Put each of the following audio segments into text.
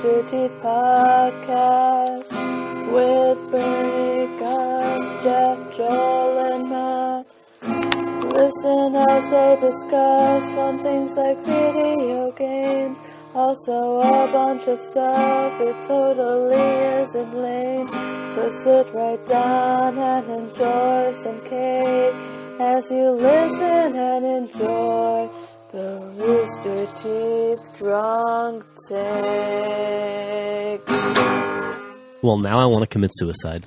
Rooster Teeth Podcast with Bernie, Gus, Jeff, Joel, and Matt. Listen as they discuss fun things like video games, also a bunch of stuff it totally isn't lame. So sit right down and enjoy some cake as you listen and enjoy the Rooster Teeth Drunk Take. Well, now I want to commit suicide.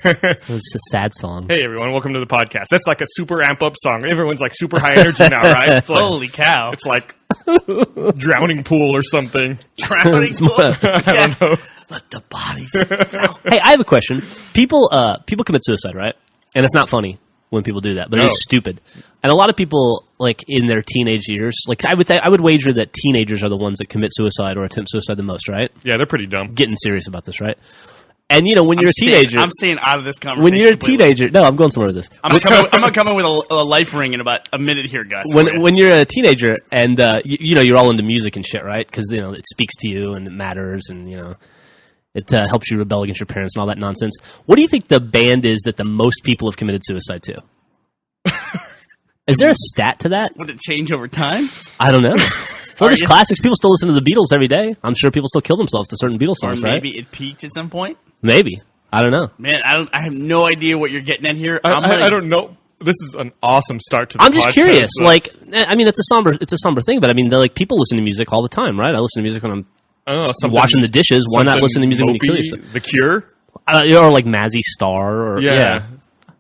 It's a sad song. Hey everyone, welcome to the podcast. That's like a super amp up song. Everyone's like super high energy now, right? It's like, holy cow. It's like drowning pool or something. Drowning pool? I don't know. Let the bodies drown. Hey, I have a question. People commit suicide, right? And it's not funny when people do that, but it is stupid. And a lot of people, like in their teenage years, like I would wager that teenagers are the ones that commit suicide or attempt suicide the most, right? Yeah, they're pretty dumb. Getting serious about this, right? And you know, when you're a teenager, I'm staying out of this conversation. When you're a teenager, no, I'm going somewhere with this. I'm gonna come in with a life ring in about a minute here, guys. When you're a teenager and you know you're all into music and shit, right? Because you know it speaks to you and it matters, and you know it helps you rebel against your parents and all that nonsense. What do you think the band is that the most people have committed suicide to? Is there a stat to that? Would it change over time? I don't know. Well, there's classics. People still listen to the Beatles every day. I'm sure people still kill themselves to certain Beatles songs, right? Or maybe it peaked at some point? Maybe. I don't know. Man, I have no idea what you're getting at here. I don't know. This is an awesome start to the podcast. I'm just curious. Like, I mean, it's a somber thing, but I mean, like people listen to music all the time, right? I listen to music when I'm washing the dishes. Why not listen to music when you kill yourself? The Cure? Or like Mazzy Star. Or, yeah.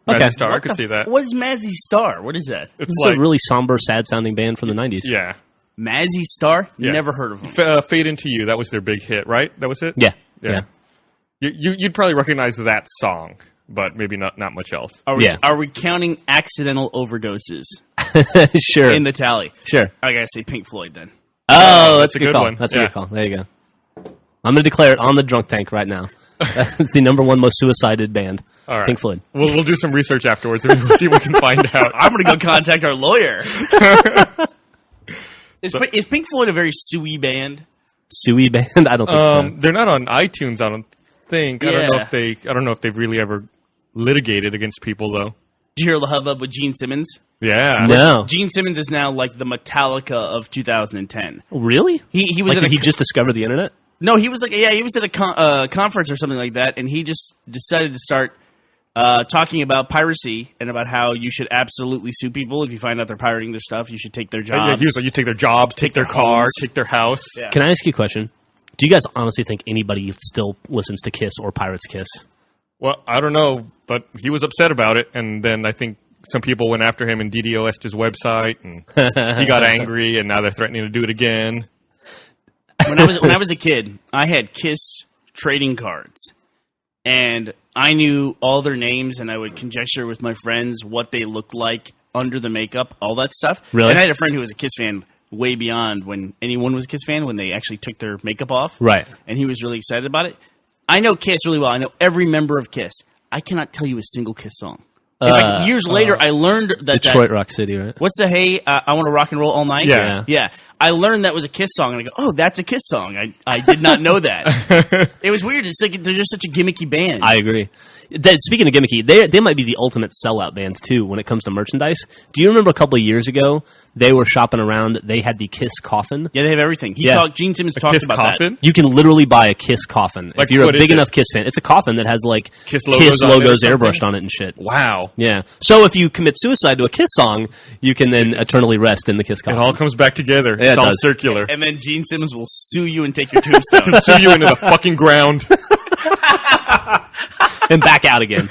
Okay. Mazzy Star, I could see that. What is Mazzy Star? What is that? It's like a really somber, sad-sounding band from the 90s. Yeah. Mazzy Star? Yeah. Never heard of them. Fade Into You, that was their big hit, right? That was it? Yeah. You'd probably recognize that song, but maybe not much else. Are we counting accidental overdoses? Sure. In the tally? Sure. I gotta say Pink Floyd then. Oh, that's a good call. one. That's a good call. There you go. I'm going to declare it on the drunk tank right now. It's the number one most suicided band. All right. Pink Floyd. We'll do some research afterwards and we'll see what we can find out. I'm going to go contact our lawyer. Is Pink Floyd a very suey band? Suey band? I don't think so. They're not on iTunes, I don't think. Yeah. I don't know if they've really ever litigated against people though. Did you hear the hubbub with Gene Simmons? Yeah. No. Gene Simmons is now like the Metallica of 2010. Really? He was like he just discovered the internet? No, he was he was at a conference or something like that, and he just decided to start talking about piracy and about how you should absolutely sue people if you find out they're pirating their stuff. You should take their jobs. Yeah, he was like, you take their jobs, take their car, take their house. Yeah. Can I ask you a question? Do you guys honestly think anybody still listens to Kiss or Pirates Kiss? Well, I don't know, but he was upset about it, and then I think some people went after him and DDoS'd his website, and he got angry, and now they're threatening to do it again. When I was a kid, I had Kiss trading cards, and I knew all their names, and I would conjecture with my friends what they looked like under the makeup, all that stuff. Really? And I had a friend who was a Kiss fan way beyond when anyone was a Kiss fan, when they actually took their makeup off. Right. And he was really excited about it. I know Kiss really well. I know every member of Kiss. I cannot tell you a single Kiss song. In fact, years later, I learned that Detroit Rock City, right? What's the Hey, I Want to Rock and Roll All Night? Yeah. I learned that was a Kiss song, and I go, oh, that's a Kiss song. I did not know that. It was weird. It's like they're just such a gimmicky band. I agree. Speaking of gimmicky, they might be the ultimate sellout band, too, when it comes to merchandise. Do you remember a couple of years ago, they were shopping around, they had the Kiss coffin? Yeah, they have everything. Gene Simmons talked Kiss about coffin? that. You can literally buy a Kiss coffin. Like, if you're a what big is enough it? Kiss fan. It's a coffin that has, like, Kiss logos airbrushed on it and shit. Wow. Yeah. So if you commit suicide to a Kiss song, you can then eternally rest in the Kiss It coffin. all comes back together. Yeah, It's it all does. circular. And then Gene Simmons will sue you and take your tombstone. Sue you into the fucking ground. And back out again.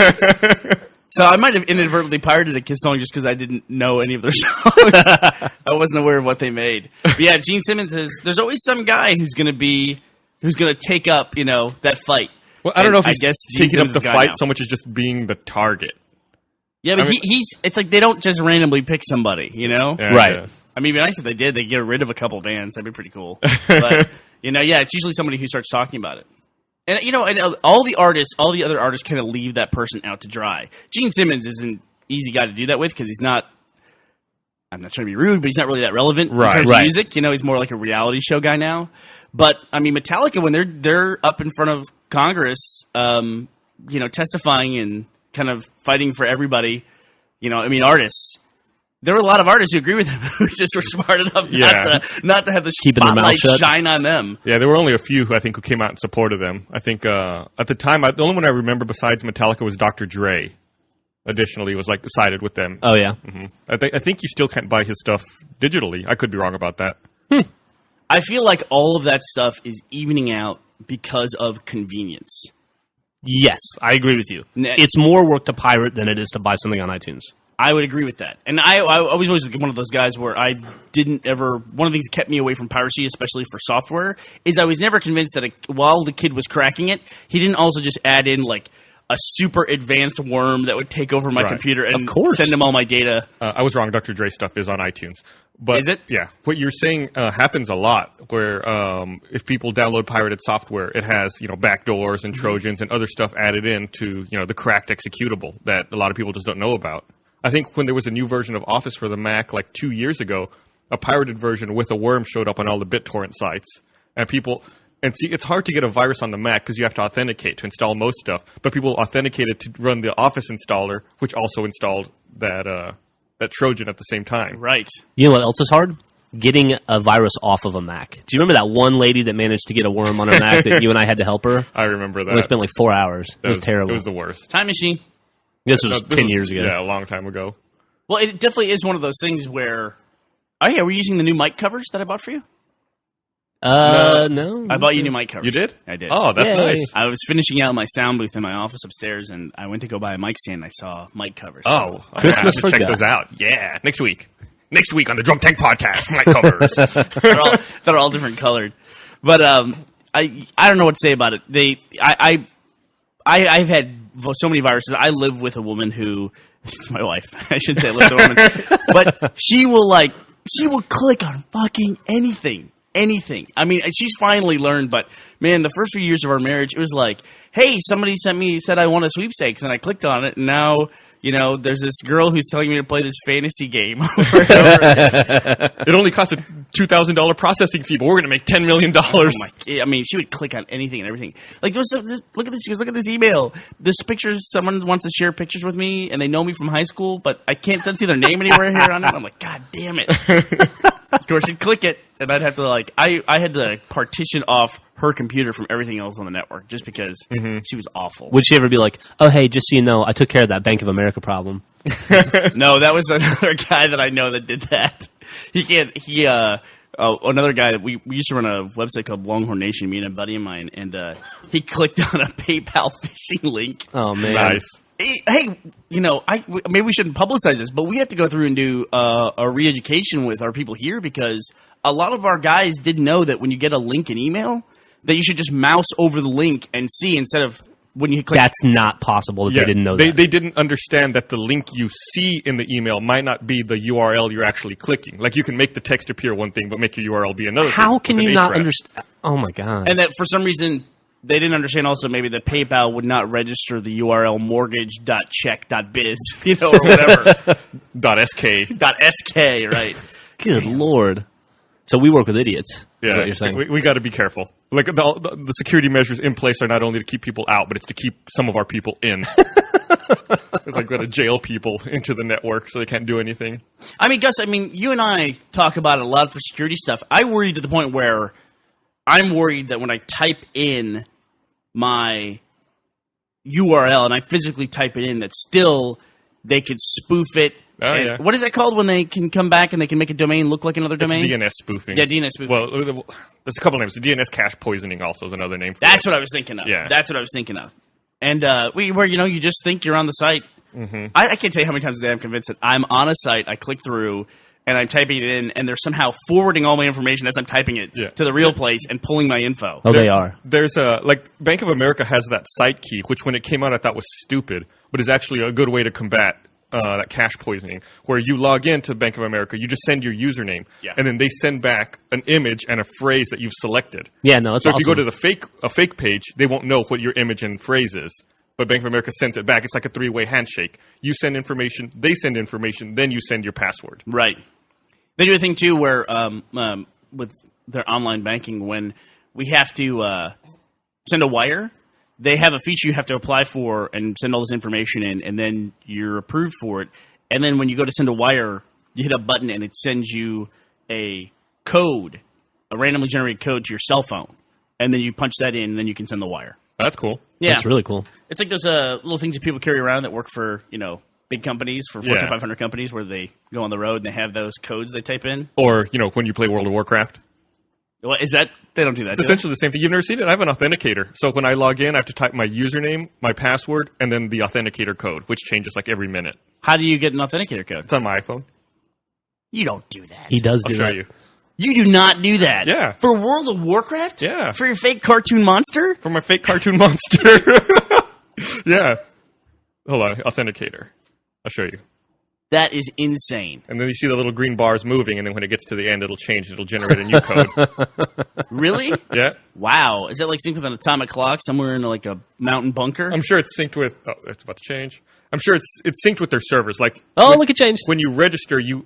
So I might have inadvertently pirated a Kiss song just because I didn't know any of their songs. I wasn't aware of what they made. But yeah, Gene Simmons there's always some guy who's going to take up, that fight. Well, I don't know if he's Gene taking up Simmons the is guy fight now. so much as just being the target. Yeah, but it's like they don't just randomly pick somebody, Yeah, Right. I guess. I mean, it'd be nice if they did. They'd get rid of a couple bands. That'd be pretty cool. But, it's usually somebody who starts talking about it. And, and all the other artists kind of leave that person out to dry. Gene Simmons is an easy guy to do that with because he's not, I'm not trying to be rude, but he's not really that relevant in terms of music. He's more like a reality show guy now. But I mean, Metallica, when they're up in front of Congress, testifying and kind of fighting for everybody, artists. There were a lot of artists who agree with him who just were smart enough not to have the Keeping their mouth spotlight shut. shine on them. Yeah, there were only a few who I think who came out in support of them. I think at the time, the only one I remember besides Metallica was Dr. Dre. Additionally, was like sided with them. Oh yeah. I think you still can't buy his stuff digitally. I could be wrong about that. I feel like all of that stuff is evening out because of convenience. Yes, I agree with you. N- It's more work to pirate than it is to buy something on iTunes. I would agree with that. And I was always one of those guys where I didn't ever... One of the things that kept me away from piracy, especially for software, is I was never convinced that while the kid was cracking it, he didn't also just add in, like, a super advanced worm that would take over my Right. computer and Of course. send him all my data. I was wrong. Dr. Dre stuff is on iTunes. But Is it? Yeah. What you're saying happens a lot where if people download pirated software, it has, backdoors and Trojans and other stuff added in to, the cracked executable that a lot of people just don't know about. I think when there was a new version of Office for the Mac like 2 years ago, a pirated version with a worm showed up on all the BitTorrent sites. And see, it's hard to get a virus on the Mac because you have to authenticate to install most stuff. But people authenticated to run the Office installer, which also installed that Trojan at the same time. Right. You know what else is hard? Getting a virus off of a Mac. Do you remember that one lady that managed to get a worm on her Mac that you and I had to help her? I remember that. We spent like 4 hours. It That was terrible. It was the worst. Time machine. This was No, 10 years ago. Yeah, a long time ago. Well, it definitely is one of those things where... Oh, yeah, we're using the new mic covers that I bought for you? No. I bought you new mic covers. You did? I did. Oh, that's Yay. nice. I was finishing out my sound booth in my office upstairs, and I went to go buy a mic stand, and I saw mic covers. Oh, Christmas I have to for check Gus. those out. Yeah, next week. Next week on the Drunk Tank Podcast, mic covers. they're all different colored. But I don't know what to say about it. I've had so many viruses. I live with a woman who... It's my wife. I should say I live with a woman. But she will click on fucking anything. Anything. I mean, she's finally learned, but man, the first few years of our marriage, it was like, hey, somebody said I want a sweepstakes, and I clicked on it, and now, there's this girl who's telling me to play this fantasy game over and over again. It only cost a $2,000 processing fee, but we're going to make $10 million. I mean, she would click on anything and everything. Like, look at this. She goes, look at this email. This pictures. Someone wants to share pictures with me, and they know me from high school, but I can't see their name anywhere here on it. I'm like, God damn it! Of course, she'd click it, and I'd have to I had to partition off her computer from everything else on the network just because she was awful. Would she ever be like, oh, hey, just so you know, I took care of that Bank of America problem? No, that was another guy that I know that did that. Another guy that we used to run a website called Longhorn Nation, me and a buddy of mine, and he clicked on a PayPal phishing link. Oh, man. Nice. Hey, maybe we shouldn't publicize this, but we have to go through and do a re-education with our people here because a lot of our guys didn't know that when you get a link in email, that you should just mouse over the link and see instead of when you click. That's not possible that Yeah, they didn't know that. They didn't understand that the link you see in the email might not be the URL you're actually clicking. Like you can make the text appear one thing, but make your URL be another thing. How can with you an not href. understand? Oh, my God. And that for some reason they didn't understand also maybe that PayPal would not register the URL mortgage.check.biz, or whatever. .sk. .sk, right. Good Lord. So we work with idiots, is Yeah, what you're saying. we got to be careful. Like the security measures in place are not only to keep people out, but it's to keep some of our people in. It's like got to jail people into the network so they can't do anything. I mean, Gus, you and I talk about it a lot for security stuff. I worry to the point where I'm worried that when I type in my URL and I physically type it in, that still they could spoof it. Oh, And yeah. what is that called when they can come back and they can make a domain look like another It's domain? DNS spoofing. Yeah, DNS spoofing. Well, there's a couple names. The DNS cache poisoning also is another name for That's it. what I was thinking of. Yeah. That's what I was thinking of. And where you just think you're on the site. Mm-hmm. I can't tell you how many times a day I'm convinced that I'm on a site, I click through, and I'm typing it in, and they're somehow forwarding all my information as I'm typing it Yeah. to the real place and pulling my info. Oh, they are. There's Bank of America has that site key, which when it came out I thought was stupid, but is actually a good way to combat that cache poisoning, where you log into Bank of America, you just send your username, Yeah. and then they send back an image and a phrase that you've selected. Yeah, no, it's So awesome. if you go to a fake page, they won't know what your image and phrase is. But Bank of America sends it back. It's like a three-way handshake. You send information, they send information, then you send your password. Right. They do a thing, too, where with their online banking, when we have to send a wire. They have a feature you have to apply for and send all this information in, and then you're approved for it. And then when you go to send a wire, you hit a button and it sends you a code, a randomly generated code to your cell phone. And then you punch that in, and then you can send the wire. That's cool. Yeah. That's really cool. It's like those little things that people carry around that work for, big companies, for Fortune 500 companies, where they go on the road and they have those codes they type in. Or, when you play World of Warcraft. What is that? They don't do that. It's essentially the same thing. You've never seen it? I have an authenticator. So when I log in, I have to type my username, my password, and then the authenticator code, which changes like every minute. How do you get an authenticator code? It's on my iPhone. You don't do that. He does I'll do show that. you. You do not do that. Yeah. For World of Warcraft? Yeah. For your fake cartoon monster? For my fake cartoon monster. Yeah. Hold on. Authenticator. I'll show you. That is insane. And then you see the little green bars moving, and then when it gets to the end, it'll change. It'll generate a new code. Really? Yeah. Wow. Is that like synced with an atomic clock somewhere in like a mountain bunker? I'm sure it's synced with... Oh, it's about to change. I'm sure it's synced with their servers. Like, Look, it changed. when you register, you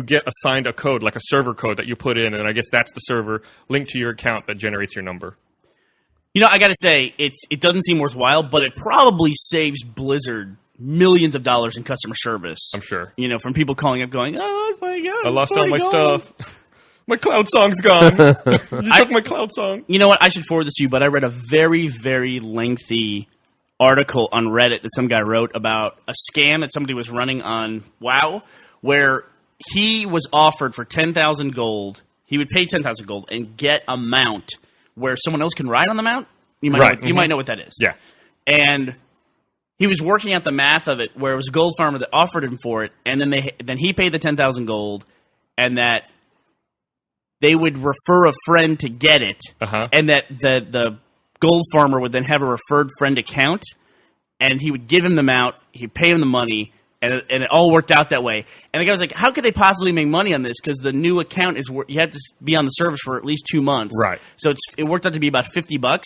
get assigned a code, like a server code that you put in, and I guess that's the server linked to your account that generates your number. I got to say, it doesn't seem worthwhile, but it probably saves Blizzard millions of dollars in customer service. I'm sure. From people calling up going, oh my God. I lost all my stuff. My cloud song's gone. You took my cloud song. You know what? I should forward this to you, but I read a very, very lengthy article on Reddit that some guy wrote about a scam that somebody was running on WoW, where he was offered for 10,000 gold. He would pay 10,000 gold and get a mount where someone else can ride on the mount. You might know what that is. Yeah. And he was working out the math of it, where it was a gold farmer that offered him for it, and then he paid the 10,000 gold, and that they would refer a friend to get it, and that the gold farmer would then have a referred friend account, and he would give him the mount, he'd pay him the money, and it all worked out that way. And the guy was like, how could they possibly make money on this? Because the new account you had to be on the service for at least 2 months. Right. So it worked out to be about $50.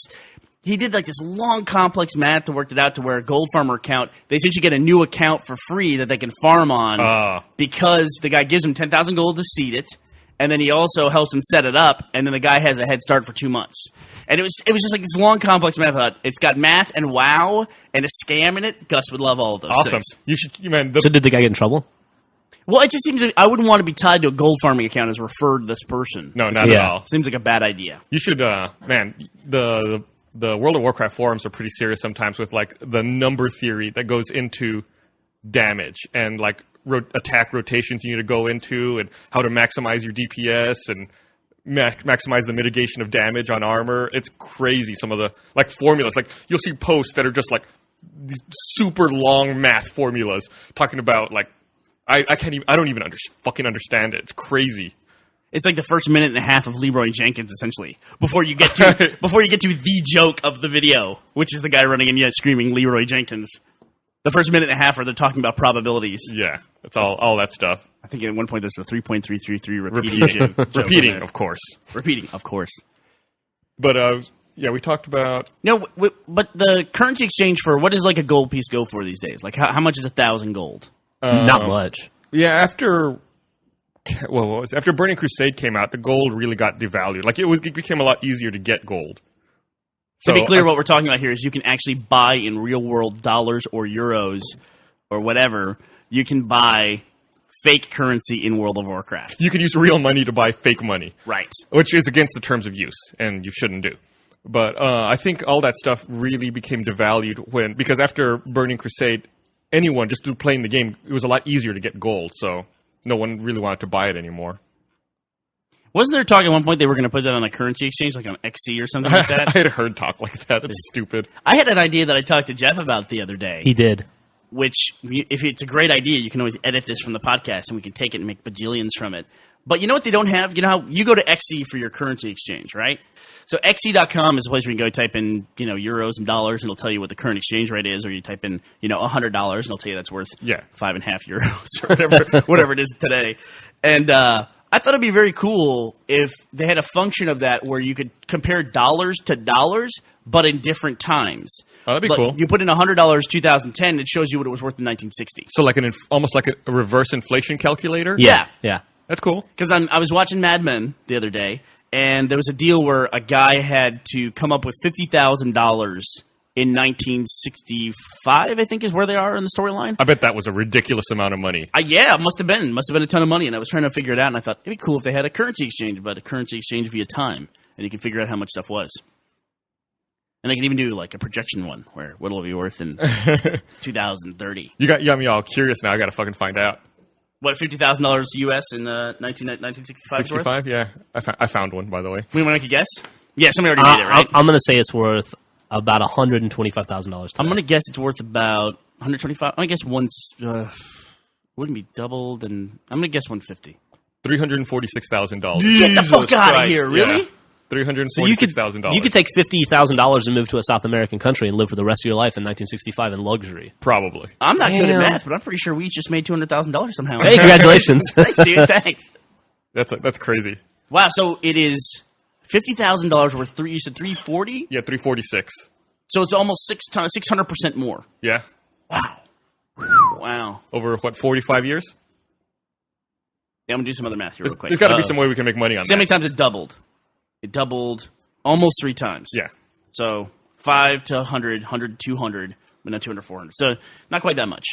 He did like this long, complex math to work it out to where a gold farmer account, they essentially get a new account for free that they can farm on because the guy gives him 10,000 gold to seed it, and then he also helps him set it up, and then the guy has a head start for 2 months. And it was just like this long, complex math. It's got math and WoW and a scam in it. Gus would love all of those Awesome. things. You should, man. So did the guy get in trouble? Well, it just seems like I wouldn't want to be tied to a gold farming account as referred this person. No, not at all. Seems like a bad idea. You should, man. The World of Warcraft forums are pretty serious sometimes with like the number theory that goes into damage and like attack rotations you need to go into and how to maximize your DPS and maximize the mitigation of damage on armor. It's crazy. Some of the like formulas, like you'll see posts that are just like these super long math formulas talking about like I don't even fucking understand it. It's crazy. It's like the first minute and a half of Leroy Jenkins, essentially, before you get to the joke of the video, which is the guy running and yet screaming Leroy Jenkins. The first minute and a half, where they're talking about probabilities. Yeah, it's all that stuff. I think at one point there's a 3.333 repeating. Repeating, of course. Repeating, of course. But yeah, we talked about no, but the currency exchange for what does like a gold piece go for these days? Like how much is 1,000 gold? It's not much. Yeah, after Burning Crusade came out, the gold really got devalued. Like it became a lot easier to get gold. So to be clear, what we're talking about here is you can actually buy in real world dollars or euros or whatever. You can buy fake currency in World of Warcraft. You can use real money to buy fake money. Right. Which is against the terms of use, and you shouldn't do. But I think all that stuff really became devalued because after Burning Crusade, anyone just through playing the game, it was a lot easier to get gold, so no one really wanted to buy it anymore. Wasn't there talk at one point they were going to put that on a currency exchange, like on XC or something like that? I had heard talk like that. It's stupid. I had an idea that I talked to Jeff about the other day. He did. Which, if it's a great idea, you can always edit this from the podcast and we can take it and make bajillions from it. But you know what they don't have? You know how you go to XE for your currency exchange, right? So XE.com is a place where you can go type in, euros and dollars, and it'll tell you what the current exchange rate is. Or you type in, $100, and it'll tell you that's worth 5.5 euros or whatever it is today. And I thought it'd be very cool if they had a function of that where you could compare dollars to dollars, but in different times. Oh, that'd be cool. You put in $100 2010, it shows you what it was worth in 1960. So like almost like a reverse inflation calculator? Yeah. That's cool. Because I was watching Mad Men the other day, and there was a deal where a guy had to come up with $50,000 in 1965, I think is where they are in the storyline. I bet that was a ridiculous amount of money. Yeah, it must have been a ton of money, and I was trying to figure it out, and I thought it'd be cool if they had a currency exchange, but a currency exchange via time, and you can figure out how much stuff was. And I can even do like a projection one where what'll it be worth in 2030. You got me all curious now. I got to fucking find out. What, $50,000 US in 1965? 65, yeah. I found one, by the way. We want to make a guess? Yeah, somebody already made it, right? I'm going to say it's worth about $125,000. I'm going to guess it's worth about 125. I'm going to guess wouldn't be doubled, and I'm going to guess 150. $346,000. Get the fuck out of here, really? Yeah. $346,000. You could take $50,000 and move to a South American country and live for the rest of your life in 1965 in luxury. Probably. I'm not good at Damn. math, but I'm pretty sure we just made $200,000 somehow. Hey, congratulations. Thanks, dude. Thanks. That's crazy. Wow, so it is $50,000 worth you said 340? Yeah, 346. So it's almost 600% more. Yeah. Wow. Over, 45 years? Yeah, I'm going to do some other math here real quick. There's got to be some way we can make money on See how many that. times it doubled? It doubled almost 3 times. Yeah. So 5 to 100, 100, 200, but not 200, 400. So not quite that much.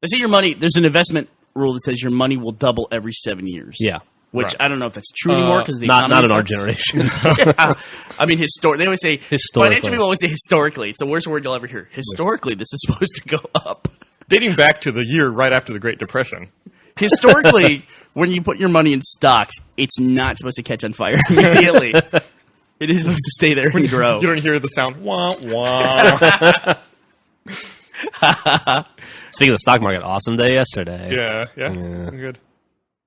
They say your money, there's an investment rule that says your money will double every 7 years. Yeah. Which Right. I don't know if that's true anymore because the Not economy in our sucks. generation. Yeah. I mean, they always say, Historically. financial people always say historically. It's the worst word you'll ever hear. Historically, this is supposed to go up. Dating back to the year right after the Great Depression. Historically, when you put your money in stocks, it's not supposed to catch on fire immediately. It is supposed to stay there and grow. You don't hear the sound, wah, wah. Speaking of the stock market, awesome day yesterday. Yeah. Yeah. Good.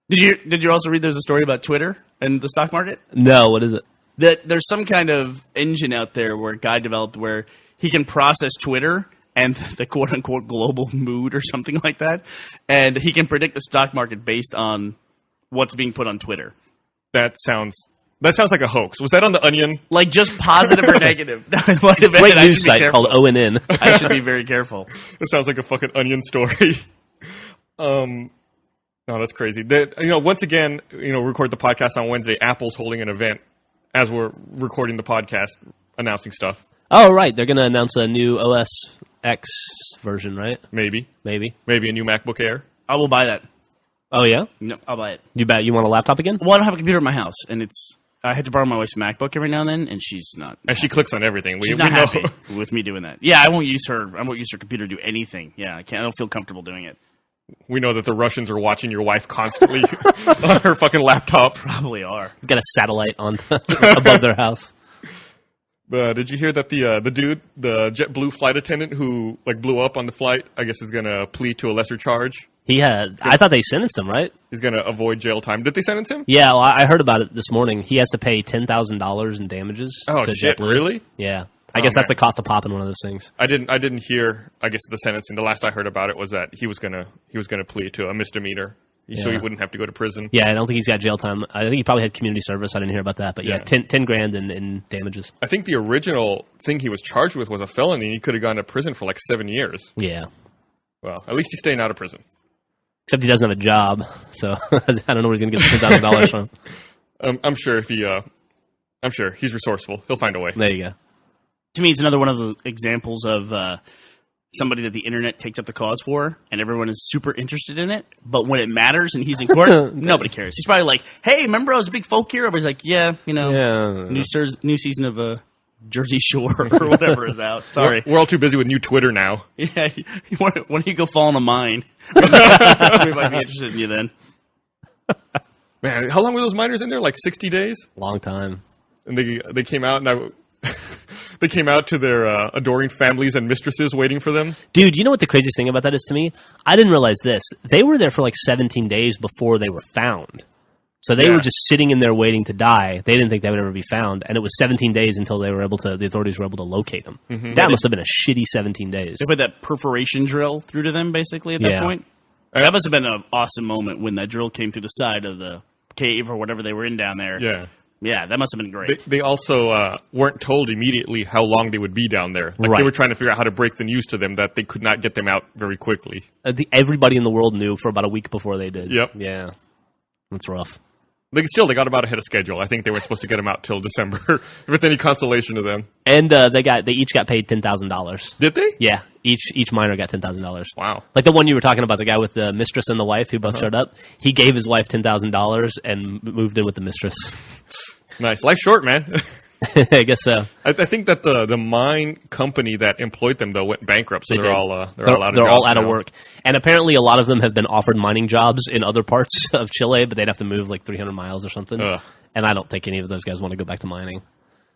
Did you also read there's a story about Twitter and the stock market? No, what is it? That there's some kind of engine out there where a guy developed where he can process Twitter and the quote-unquote global mood or something like that, and he can predict the stock market based on what's being put on Twitter. That sounds like a hoax. Was that on The Onion? Like, just positive or negative. That might have been Great it. I news should be site careful. called ONN. I should be very careful. It sounds like a fucking Onion story. No, that's crazy. Once again, record the podcast on Wednesday. Apple's holding an event as we're recording the podcast, announcing stuff. Oh, right. They're going to announce a new OS X version, right? Maybe Maybe. a new MacBook Air. I will buy that. Oh, yeah? No, I'll buy it. You bet. You want a laptop again? Well, I don't have a computer in my house, and I had to borrow my wife's MacBook every now and then, and she's not. And she clicks on everything. She's not happy with me doing that. Yeah, I won't use her computer to do anything. Yeah, I don't feel comfortable doing it. We know that the Russians are watching your wife constantly on her fucking laptop. Probably are. Got a satellite on above their house. Did you hear that the dude, the JetBlue flight attendant who blew up on the flight, I guess is going to plead to a lesser charge? I thought they sentenced him, right? He's going to avoid jail time. Did they sentence him? Yeah, well, I heard about it this morning. He has to pay $10,000 in damages. Oh, to shit, JetBlue. really? Yeah. I guess that's man. the cost of popping one of those things. I didn't hear, I guess, the sentencing. The last I heard about it was that he was gonna plead to a misdemeanor, so he wouldn't have to go to prison. Yeah, I don't think he's got jail time. I think he probably had community service. I didn't hear about that, but yeah, Yeah. 10 grand in damages. I think the original thing he was charged with was a felony, and he could have gone to prison for 7 years. Yeah. Well, at least he's staying out of prison. Except he doesn't have a job, so I don't know where he's going to get the $10,000 from. I'm sure I'm sure he's resourceful. He'll find a way. There you go. To me, it's another one of the examples of somebody that the internet takes up the cause for, and everyone is super interested in it. But when it matters and he's in court, nobody cares. He's probably like, "Hey, remember I was a big folk hero?" Everybody's like, "Yeah, Yeah. new season of Jersey Shore or whatever is out." Sorry, We're all too busy with new Twitter now. yeah. Why don't you go fall in a mine? We might be interested in you then. Man, how long were those miners in there? 60 days? Long time. And they came out, and they came out to their adoring families and mistresses waiting for them. Dude, you know what the craziest thing about that is to me? I didn't realize this. They were there for 17 days before they were found. So they were just sitting in there waiting to die. They didn't think they would ever be found. And it was 17 days until the authorities were able to locate them. Mm-hmm. That must have been a shitty 17 days. They put that perforation drill through to them, basically, at that point. That must have been an awesome moment when that drill came through the side of the cave or whatever they were in down there. Yeah. Yeah, that must have been great. They also weren't told immediately how long they would be down there. They were trying to figure out how to break the news to them that they could not get them out very quickly. Everybody in the world knew for about a week before they did. Yep. Yeah. That's rough. They got him out ahead of schedule. I think they weren't supposed to get him out till December. If it's any consolation to them. And they each got paid $10,000. Did they? Yeah, each miner got $10,000. Wow. Like the one you were talking about, the guy with the mistress and the wife who both showed up. He gave his wife $10,000 and moved in with the mistress. Nice. Life's short, man. I guess so. I think that the mine company that employed them though went bankrupt, so they're all out of work. And apparently, a lot of them have been offered mining jobs in other parts of Chile, but they'd have to move like 300 miles or something. Ugh. And I don't think any of those guys want to go back to mining.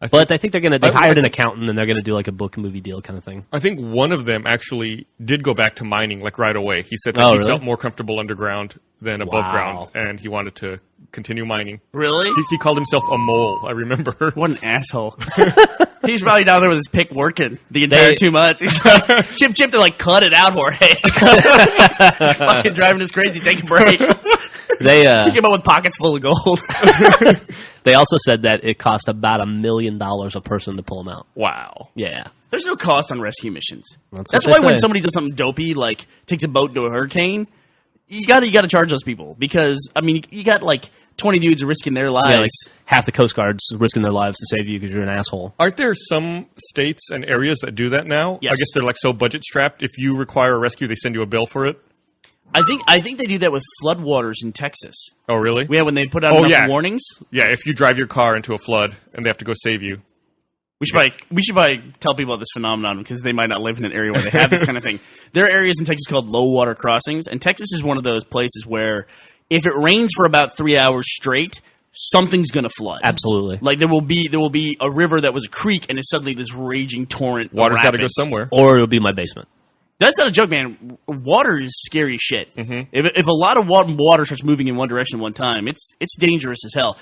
But I think they hired an accountant and they're going to do like a book movie deal kind of thing. I think one of them actually did go back to mining like right away. He said that he felt more comfortable underground than above ground, and he wanted to continue mining. Really? He called himself a mole, I remember. What an asshole. He's probably down there with his pick working the entire 2 months. He's like, Chip, they're like, cut it out, Jorge. Fucking driving us crazy. Take a break. He came up with pockets full of gold. They also said that it cost about $1 million a person to pull them out. Wow. Yeah. There's no cost on rescue missions. That's why when somebody does something dopey, like takes a boat into a hurricane, you gotta charge those people, because I mean you got like 20 dudes risking their lives. Yeah, like half the Coast Guard's risking their lives to save you because you're an asshole. Aren't there some states and areas that do that now? Yes. I guess they're like so budget strapped. If you require a rescue, they send you a bill for it. I think they do that with floodwaters in Texas. Oh, really? Yeah, when they put out enough warnings. Yeah, if you drive your car into a flood and they have to go save you. We should probably tell people about this phenomenon, because they might not live in an area where they have this kind of thing. There are areas in Texas called low water crossings, and Texas is one of those places where if it rains for about 3 hours straight, something's going to flood. Absolutely. Like there will be a river that was a creek and is suddenly this raging torrent. Water's got to go somewhere. Or it'll be my basement. That's not a joke, man. Water is scary as shit. Mm-hmm. If a lot of water starts moving in one direction at one time, it's dangerous as hell.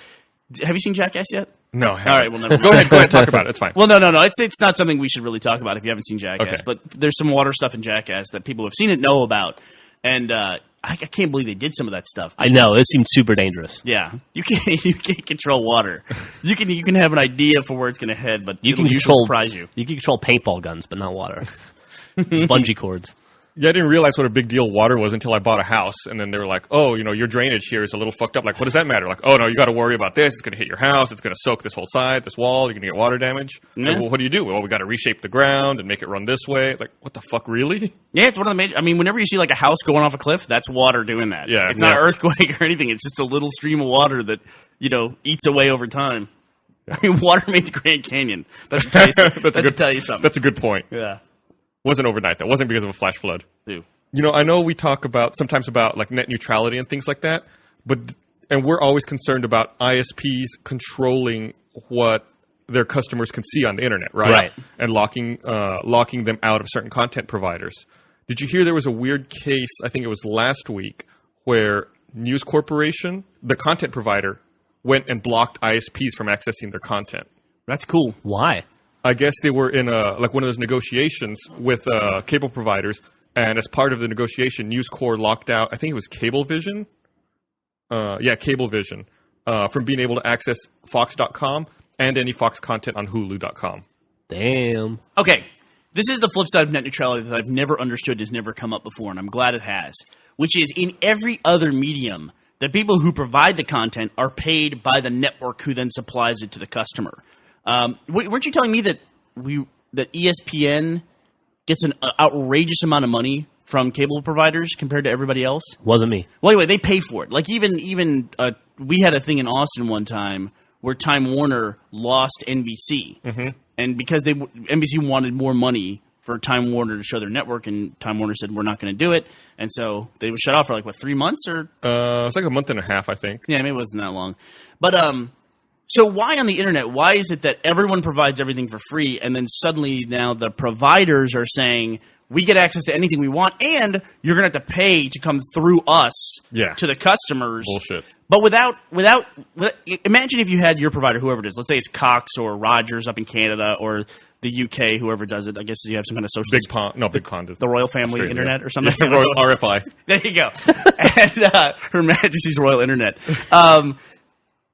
Have you seen Jackass yet? No. All right, well, never mind. Go ahead, talk about it. It's fine. Well, no. It's not something we should really talk about if you haven't seen Jackass. Okay. But there's some water stuff in Jackass that people who have seen it know about. And I can't believe they did some of that stuff. I know. It seems super dangerous. Yeah. You can't control water. You can have an idea for where it's going to head, but You it'll can usually control surprise you. You can control paintball guns, but not water. Bungee cords. Yeah, I didn't realize what a big deal water was until I bought a house, and then they were like, "Oh, your drainage here is a little fucked up." Like, what does that matter? Like, "Oh no, you got to worry about this. It's going to hit your house. It's going to soak this whole side, this wall. You're going to get water damage." Yeah. Like, well, what do? Well, we got to reshape the ground and make it run this way. Like, what the fuck, really? Yeah, it's one of the major. I mean, whenever you see like a house going off a cliff, that's water doing that. Yeah, it's not an earthquake or anything. It's just a little stream of water that eats away over time. I mean, water made the Grand Canyon. That should tell you something. That's a good point. Yeah. Wasn't overnight though. Wasn't because of a flash flood. Ew. I know we talk sometimes about like net neutrality and things like that, and we're always concerned about ISPs controlling what their customers can see on the internet, right? Right. And locking them out of certain content providers. Did you hear there was a weird case, I think it was last week, where News Corporation, the content provider, went and blocked ISPs from accessing their content? That's cool. Why? I guess they were in one of those negotiations with cable providers. And as part of the negotiation, News Corp locked out, I think it was Cablevision. Cablevision, from being able to access Fox.com and any Fox content on Hulu.com. Damn. Okay, this is the flip side of net neutrality that I've never understood, has never come up before, and I'm glad it has, which is in every other medium, the people who provide the content are paid by the network who then supplies it to the customer. Weren't you telling me that ESPN gets an outrageous amount of money from cable providers compared to everybody else? Wasn't me. Well, anyway, they pay for it. Like even we had a thing in Austin one time where Time Warner lost NBC, and because NBC wanted more money for Time Warner to show their network, and Time Warner said we're not going to do it, and so they were shut off for 3 months or it's like a month and a half, I think. Yeah, maybe it wasn't that long, but so why on the internet? Why is it that everyone provides everything for free, and then suddenly now the providers are saying we get access to anything we want, and you're going to have to pay to come through us to the customers? Bullshit. But without, imagine if you had your provider, whoever it is. Let's say it's Cox or Rogers up in Canada or the UK, whoever does it. I guess you have some kind of social. Big Pond is the Royal Family Australia. Internet or something. Yeah, Royal RFI. There you go. And Her Majesty's Royal Internet.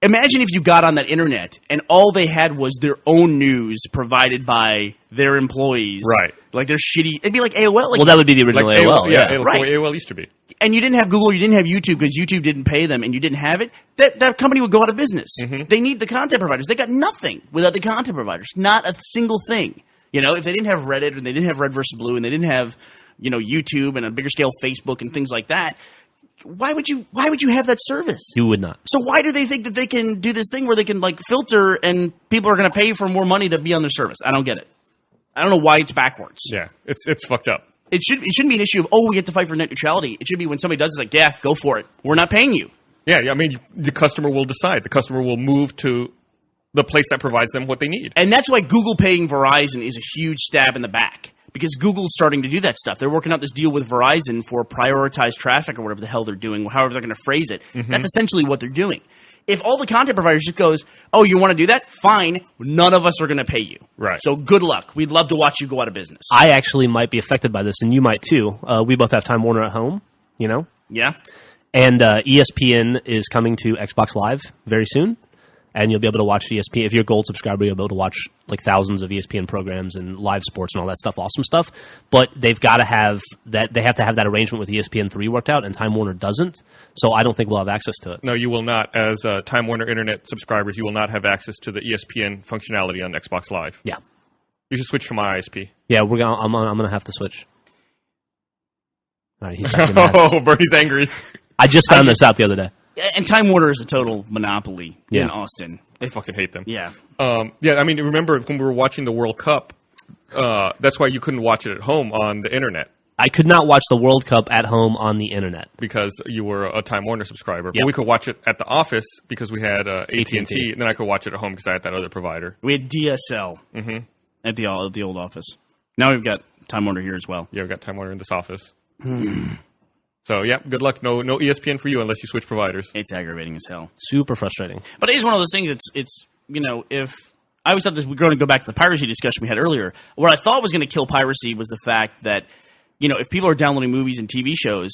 Imagine if you got on that internet and all they had was their own news provided by their employees. Right. Like they're shitty. It'd be like AOL. Like, Well, that would be the original Like AOL. yeah, Yeah. like Right. the way AOL used to be. and you didn't have Google, you didn't have YouTube because YouTube didn't pay them, and you didn't have it. That company would go out of business. They need the content providers. They got nothing without the content providers. Not a single thing. You know, if they didn't have Reddit and they didn't have Red versus Blue and they didn't have, you know, YouTube and a bigger scale Facebook and things like that, why would you have that service? You would not. So why do they think that they can do this thing where they can like filter and people are going to pay for more money to be on their service? I don't get it. I don't know why it's backwards. Yeah, it's fucked up. It shouldn't be an issue of, oh, we have to fight for net neutrality. It should be when somebody does, it's like, yeah, go for it. We're not paying you. Yeah, I mean, the customer will decide. The customer will move to the place that provides them what they need. And that's why Google paying Verizon is a huge stab in the back. Because Google's starting to do that stuff. They're working out this deal with Verizon for prioritized traffic or whatever the hell they're doing, however they're going to phrase it. That's essentially what they're doing. If all the content providers just goes, oh, you want to do that? Fine. None of us are going to pay you. Right. So good luck. We'd love to watch you go out of business. I actually might be affected by this, and you might too. We both have Time Warner at home, you know? Yeah? And ESPN is coming to Xbox Live very soon. And you'll be able to watch ESPN. If you're a Gold subscriber, you'll be able to watch like thousands of ESPN programs and live sports and all that stuff, awesome stuff. But they've got to have that. They have to have that arrangement with ESPN3 worked out, and Time Warner doesn't. So I don't think we'll have access to it. No, you will not. As Time Warner Internet subscribers, you will not have access to the ESPN functionality on Xbox Live. Yeah, You should switch to my ISP. yeah. I'm gonna have to switch. All right, he's back mad. Oh, Bernie's angry. I just found this out the other day. And Time Warner is a total monopoly Yeah. in Austin. I fucking hate them. Yeah. Yeah, I mean, remember when we were watching the World Cup, that's why you couldn't watch it at home on the internet, I could not watch the World Cup at home on the internet. because you were a Time Warner subscriber. Yep. But we could watch it at the office because we had AT&T, AT&T. and then I could watch it at home because I had that other provider. We had DSL at the old office. Now we've got Time Warner here as well. Yeah, we got Time Warner in this office. So, yeah, good luck. No ESPN for you unless you switch providers. It's aggravating as hell. Super frustrating. But it is one of those things. It's you know, if I always thought this, we're going to go back to the piracy discussion we had earlier. What I thought was going to kill piracy was the fact that, you know, if people are downloading movies and TV shows,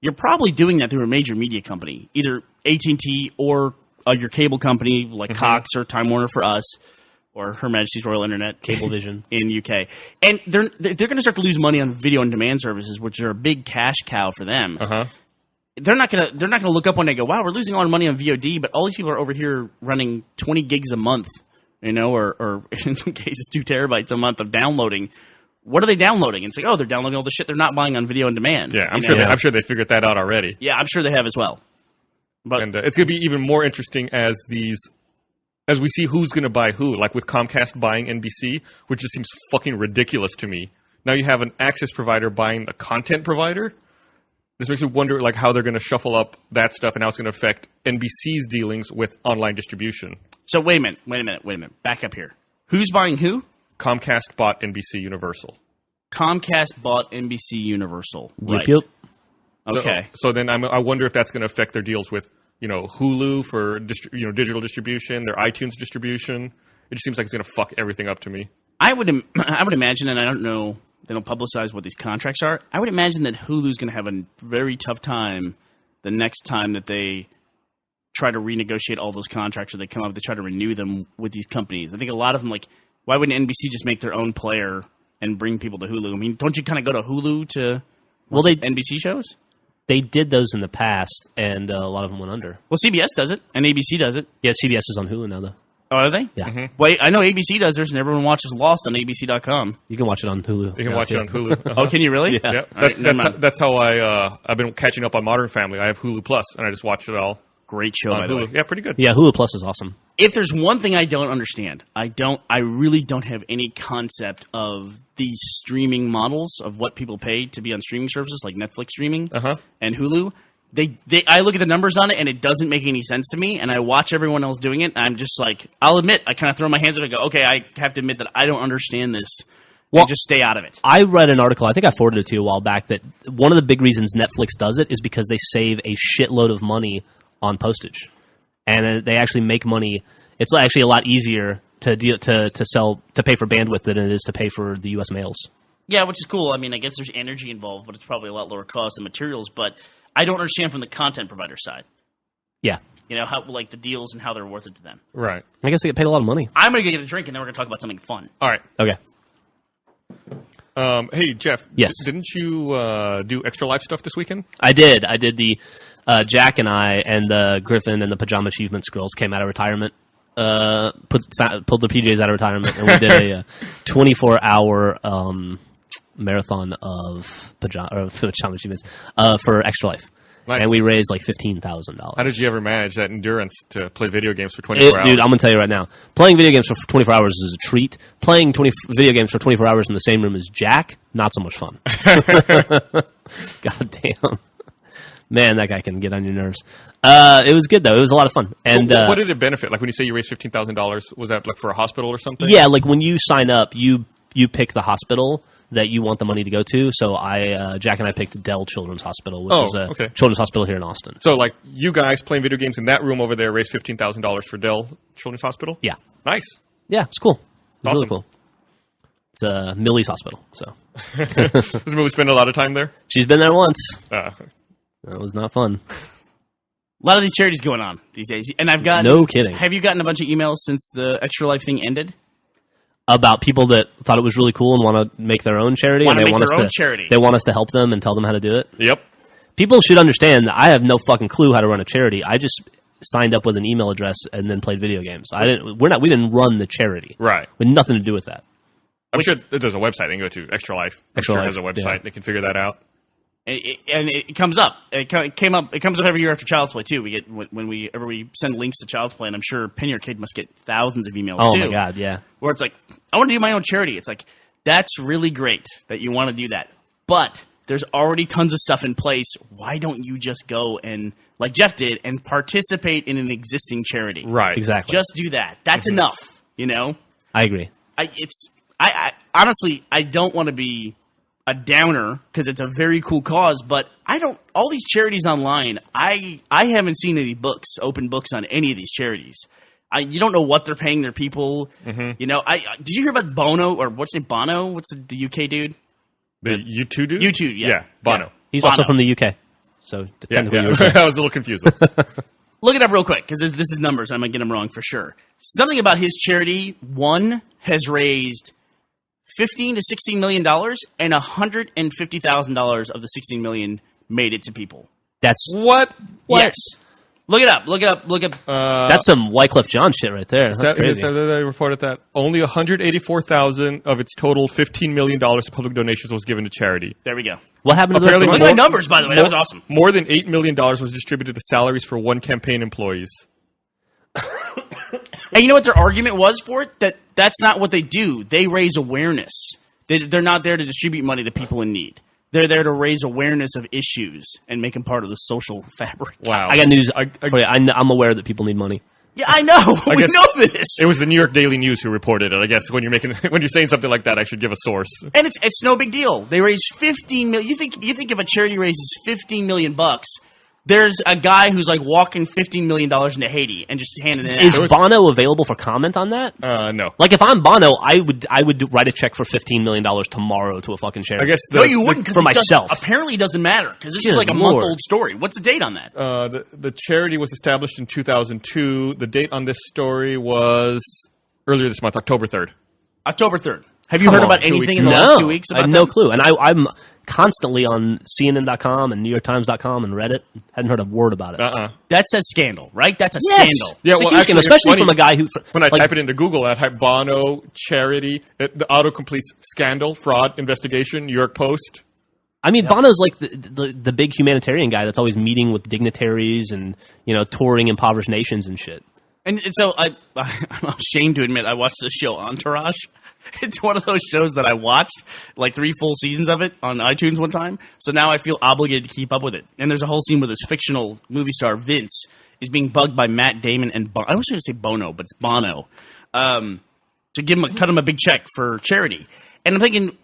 you're probably doing that through a major media company, either AT&T or your cable company like Cox or Time Warner for us, or Her Majesty's Royal Internet, Cablevision. in UK. And they're going to start to lose money on video on demand services, which are a big cash cow for them. They're not gonna look up one day and go, wow, we're losing all our money on VOD, but all these people are over here running 20 gigs a month, you know, or in some cases 2 terabytes a month of downloading. What are they downloading? And it's like, oh, they're downloading all the shit they're not buying on video on demand. Yeah, I'm You sure. know? I'm sure they figured that out already. Yeah, I'm sure they have as well. But And it's going to be even more interesting as we see who's going to buy who. Like with Comcast buying NBC, which just seems fucking ridiculous to me. Now you have an access provider buying the content provider. This makes me wonder, like, how they're going to shuffle up that stuff and how it's going to affect NBC's dealings with online distribution. so wait a minute. Back up here. Who's buying who? Comcast bought NBC Universal. Comcast bought NBC Universal. Right. Yep. Okay. So then I wonder if that's going to affect their deals with, you know, Hulu for digital distribution, their iTunes distribution. It just seems like it's going to fuck everything up to me. I would imagine, and I don't know, they don't publicize what these contracts are. I would imagine that Hulu's going to have a very tough time the next time that they try to renegotiate all those contracts, or they come up, they try to renew them with these companies. I think a lot of them, like, why wouldn't NBC just make their own player and bring people to Hulu? I mean, don't you kind of go to Hulu to watch NBC shows? They did those in the past, and a lot of them went under. Well, CBS does it, and ABC does it. Yeah, CBS is on Hulu now, though. Oh, are they? Yeah. Wait, I know ABC does theirs, and everyone watches Lost on ABC.com. You can watch it on Hulu. You can now, watch too. it on Hulu. Oh, can you really? Yeah. Yep. All right, never mind. That's how I've been catching up on Modern Family. I have Hulu Plus, and I just watch it all Great show, by on the way. Hulu. Yeah, pretty good. Yeah, Hulu Plus is awesome. If there's one thing I don't understand, I really don't have any concept of these streaming models of what people pay to be on streaming services like Netflix streaming and Hulu. I look at the numbers on it and it doesn't make any sense to me, and I watch everyone else doing it, and I'm just like, I'll admit, I kind of throw my hands up and go, okay, I have to admit that I don't understand this. Well, and just stay out of it. I read an article, I think I forwarded it to you a while back, that one of the big reasons Netflix does it is because they save a shitload of money on postage. And they actually make money. It's actually a lot easier to pay for bandwidth than it is to pay for the U.S. mails. Yeah, which is cool. I mean, I guess there's energy involved, but it's probably a lot lower cost than materials, but I don't understand from the content provider side. Yeah. You know, how like the deals and how they're worth it to them. Right. I guess they get paid a lot of money. I'm going to get a drink, and then we're going to talk about something fun. All right. Okay. Hey, Jeff. Yes. Didn't you do Extra Life stuff this weekend? I did. I did the Jack and I and the Griffin and the Pajama Achievements girls came out of retirement. Pulled the PJs out of retirement, and we did a 24-hour marathon of Pajama Achievements for Extra Life. Nice. And we raised like $15,000. How did you ever manage that endurance to play video games for 24 hours? Dude, I'm going to tell you right now. Playing video games for 24 hours is a treat. Playing video games for 24 hours in the same room as Jack, not so much fun. God damn. Man, that guy can get on your nerves. It was good, though. It was a lot of fun. And what did it benefit? Like when you say you raised $15,000, was that like for a hospital or something? Yeah, like when you sign up, you pick the hospital that you want the money to go to. So Jack and I picked Dell Children's Hospital, which is a children's hospital here in Austin. So like you guys playing video games in that room over there raised $15,000 for Dell Children's Hospital? Yeah. Nice. Yeah, it's cool. It's awesome. really cool. It's Millie's hospital. So Does Millie spend a lot of time there? she's been there once. Uh, That was not fun. A lot of these charities going on these days, and I've gotten No kidding. Have you gotten a bunch of emails since the Extra Life thing ended? About people that thought it was really cool and want to make their own charity. Wanna and they make want their us own to, charity. They want us to help them and tell them how to do it. yep. People should understand that I have no fucking clue how to run a charity. I just signed up with an email address and then played video games. We didn't run the charity. Right. We had nothing to do with that. I'm sure there's a website. They can go to Extra Life. Extra Life Life, has a website. yeah. They can figure that out. And it comes up. It comes up every year after Child's Play too. We get whenever we send links to Child's Play, and I'm sure Penny Arcade must get thousands of emails Oh too. my god, yeah. Where it's like, I want to do my own charity. It's like, that's really great that you want to do that, but there's already tons of stuff in place. Why don't you just go and, like Jeff did, and participate in an existing charity? Right. Exactly. Just do that. That's enough. You know. I agree. I honestly, I don't want to be a downer because it's a very cool cause, but all these charities online, I haven't seen any open books on any of these charities. You don't know what they're paying their people. Mm-hmm. You know, did you hear about Bono, or what's his name, Bono? What's the UK dude? The U2 dude? U2, yeah. Yeah, Bono. Yeah. He's Bono. also from the UK. So technically Yeah. you're okay. I was a little confused. Look it up real quick, because this is numbers. I'm going to get them wrong for sure. Something about his charity, has raised $15 to $16 million, and $150,000 of the $16 million made it to people. That's What? Yes. Look it up. that's some Wyclef Jean shit right there. That's crazy. They reported that only $184,000 of its total $15 million of public donations was given to charity. There we go. What happened to the rest of Apparently the Look at money? my numbers, by the way. That was awesome. More than $8 million was distributed to salaries for one campaign employees. And you know what their argument was for it? That's not what they do. They raise awareness. They're not there to distribute money to people in need. They're there to raise awareness of issues and make them part of the social fabric. Wow. I got news I- for you. I'm aware that people need money. Yeah, I know. We guess- know this. It was the New York Daily News who reported it. I guess when you're saying something like that, I should give a source. And it's no big deal. They raised $15 million. You think if a charity raises $15 million, there's a guy who's like walking $15 million into Haiti and just handing it Is out. Bono available for comment on that? No. Like if I'm Bono, I would write a check for $15 million tomorrow to a fucking charity. I guess No, you wouldn't. 'Cause for it myself. apparently, it doesn't matter because this Good is like a Lord. month-old story. What's the date on that? The charity was established in 2002. The date on this story was earlier this month, October 3rd. October 3rd. Have you Come heard on, about 2 weeks anything in the ago. last 2 weeks I about have no them? clue. And I'm constantly on CNN.com and NewYorkTimes.com and Reddit. Hadn't heard a word about it. That says scandal, right? That's a Yes. scandal. Yeah, It's a well, huge actually, scandal, it's especially funny. from a guy who. When I like, type it into Google, I type Bono, charity, the autocomplete scandal, fraud, investigation, New York Post. I mean, Bono's like the big humanitarian guy that's always meeting with dignitaries and touring impoverished nations and shit. And so I'm ashamed to admit I watched the show Entourage. It's one of those shows that I watched like 3 full seasons of it on iTunes one time. So now I feel obligated to keep up with it. And there's a whole scene where this fictional movie star Vince is being bugged by Matt Damon and I was going to say Bono, but it's Bono, to cut him a big check for charity. And I'm thinking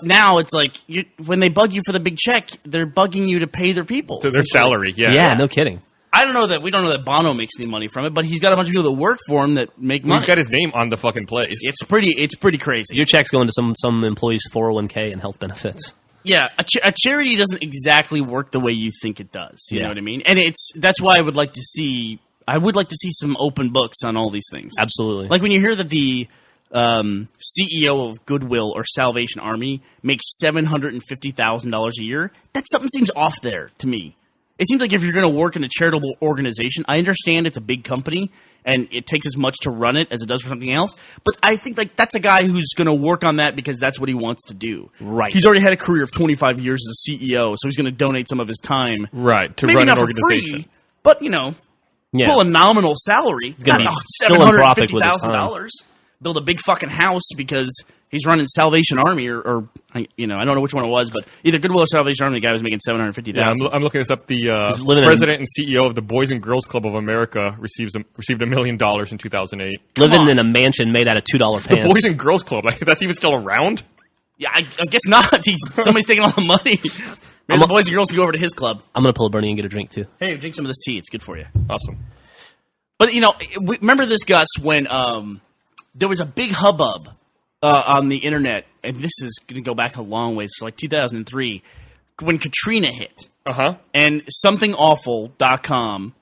now it's like when they bug you for the big check, they're bugging you to pay their people. To their salary, yeah. Yeah, no kidding. We don't know that Bono makes any money from it, but he's got a bunch of people that work for him that make money. He's got his name on the fucking place. It's pretty crazy. Your check's going to some employee's 401k and health benefits. Yeah, a charity doesn't exactly work the way you think it does. You Yeah. know what I mean? And that's why I would like to see some open books on all these things. Absolutely. Like when you hear that the CEO of Goodwill or Salvation Army makes $750,000 a year, that something seems off there to me. It seems like if you're going to work in a charitable organization, I understand it's a big company and it takes as much to run it as it does for something else, but I think like that's a guy who's going to work on that because that's what he wants to do. Right. He's already had a career of 25 years as a CEO, so he's going to donate some of his time. Right, to Maybe run not an for organization. free, but, you know, pull a nominal salary. He's gonna Not be philanthropic with his time. $750,000. Build a big fucking house because he's running Salvation Army or I don't know which one it was, but either Goodwill or Salvation Army, the guy was making $750,000. Yeah, I'm looking this up. The living president and CEO of the Boys and Girls Club of America received $1 million in 2008. Living in a mansion made out of $2 pants. The Boys and Girls Club, like, that's even still around? Yeah, I guess not. Somebody's taking all the money. Maybe the boys and girls can go over to his club. I'm going to pull a Bernie and get a drink, too. Hey, drink some of this tea. It's good for you. Awesome. But, remember this, Gus, when there was a big hubbub on the internet, and this is going to go back a long ways, like 2003, when Katrina hit. Uh-huh. And somethingawful.com,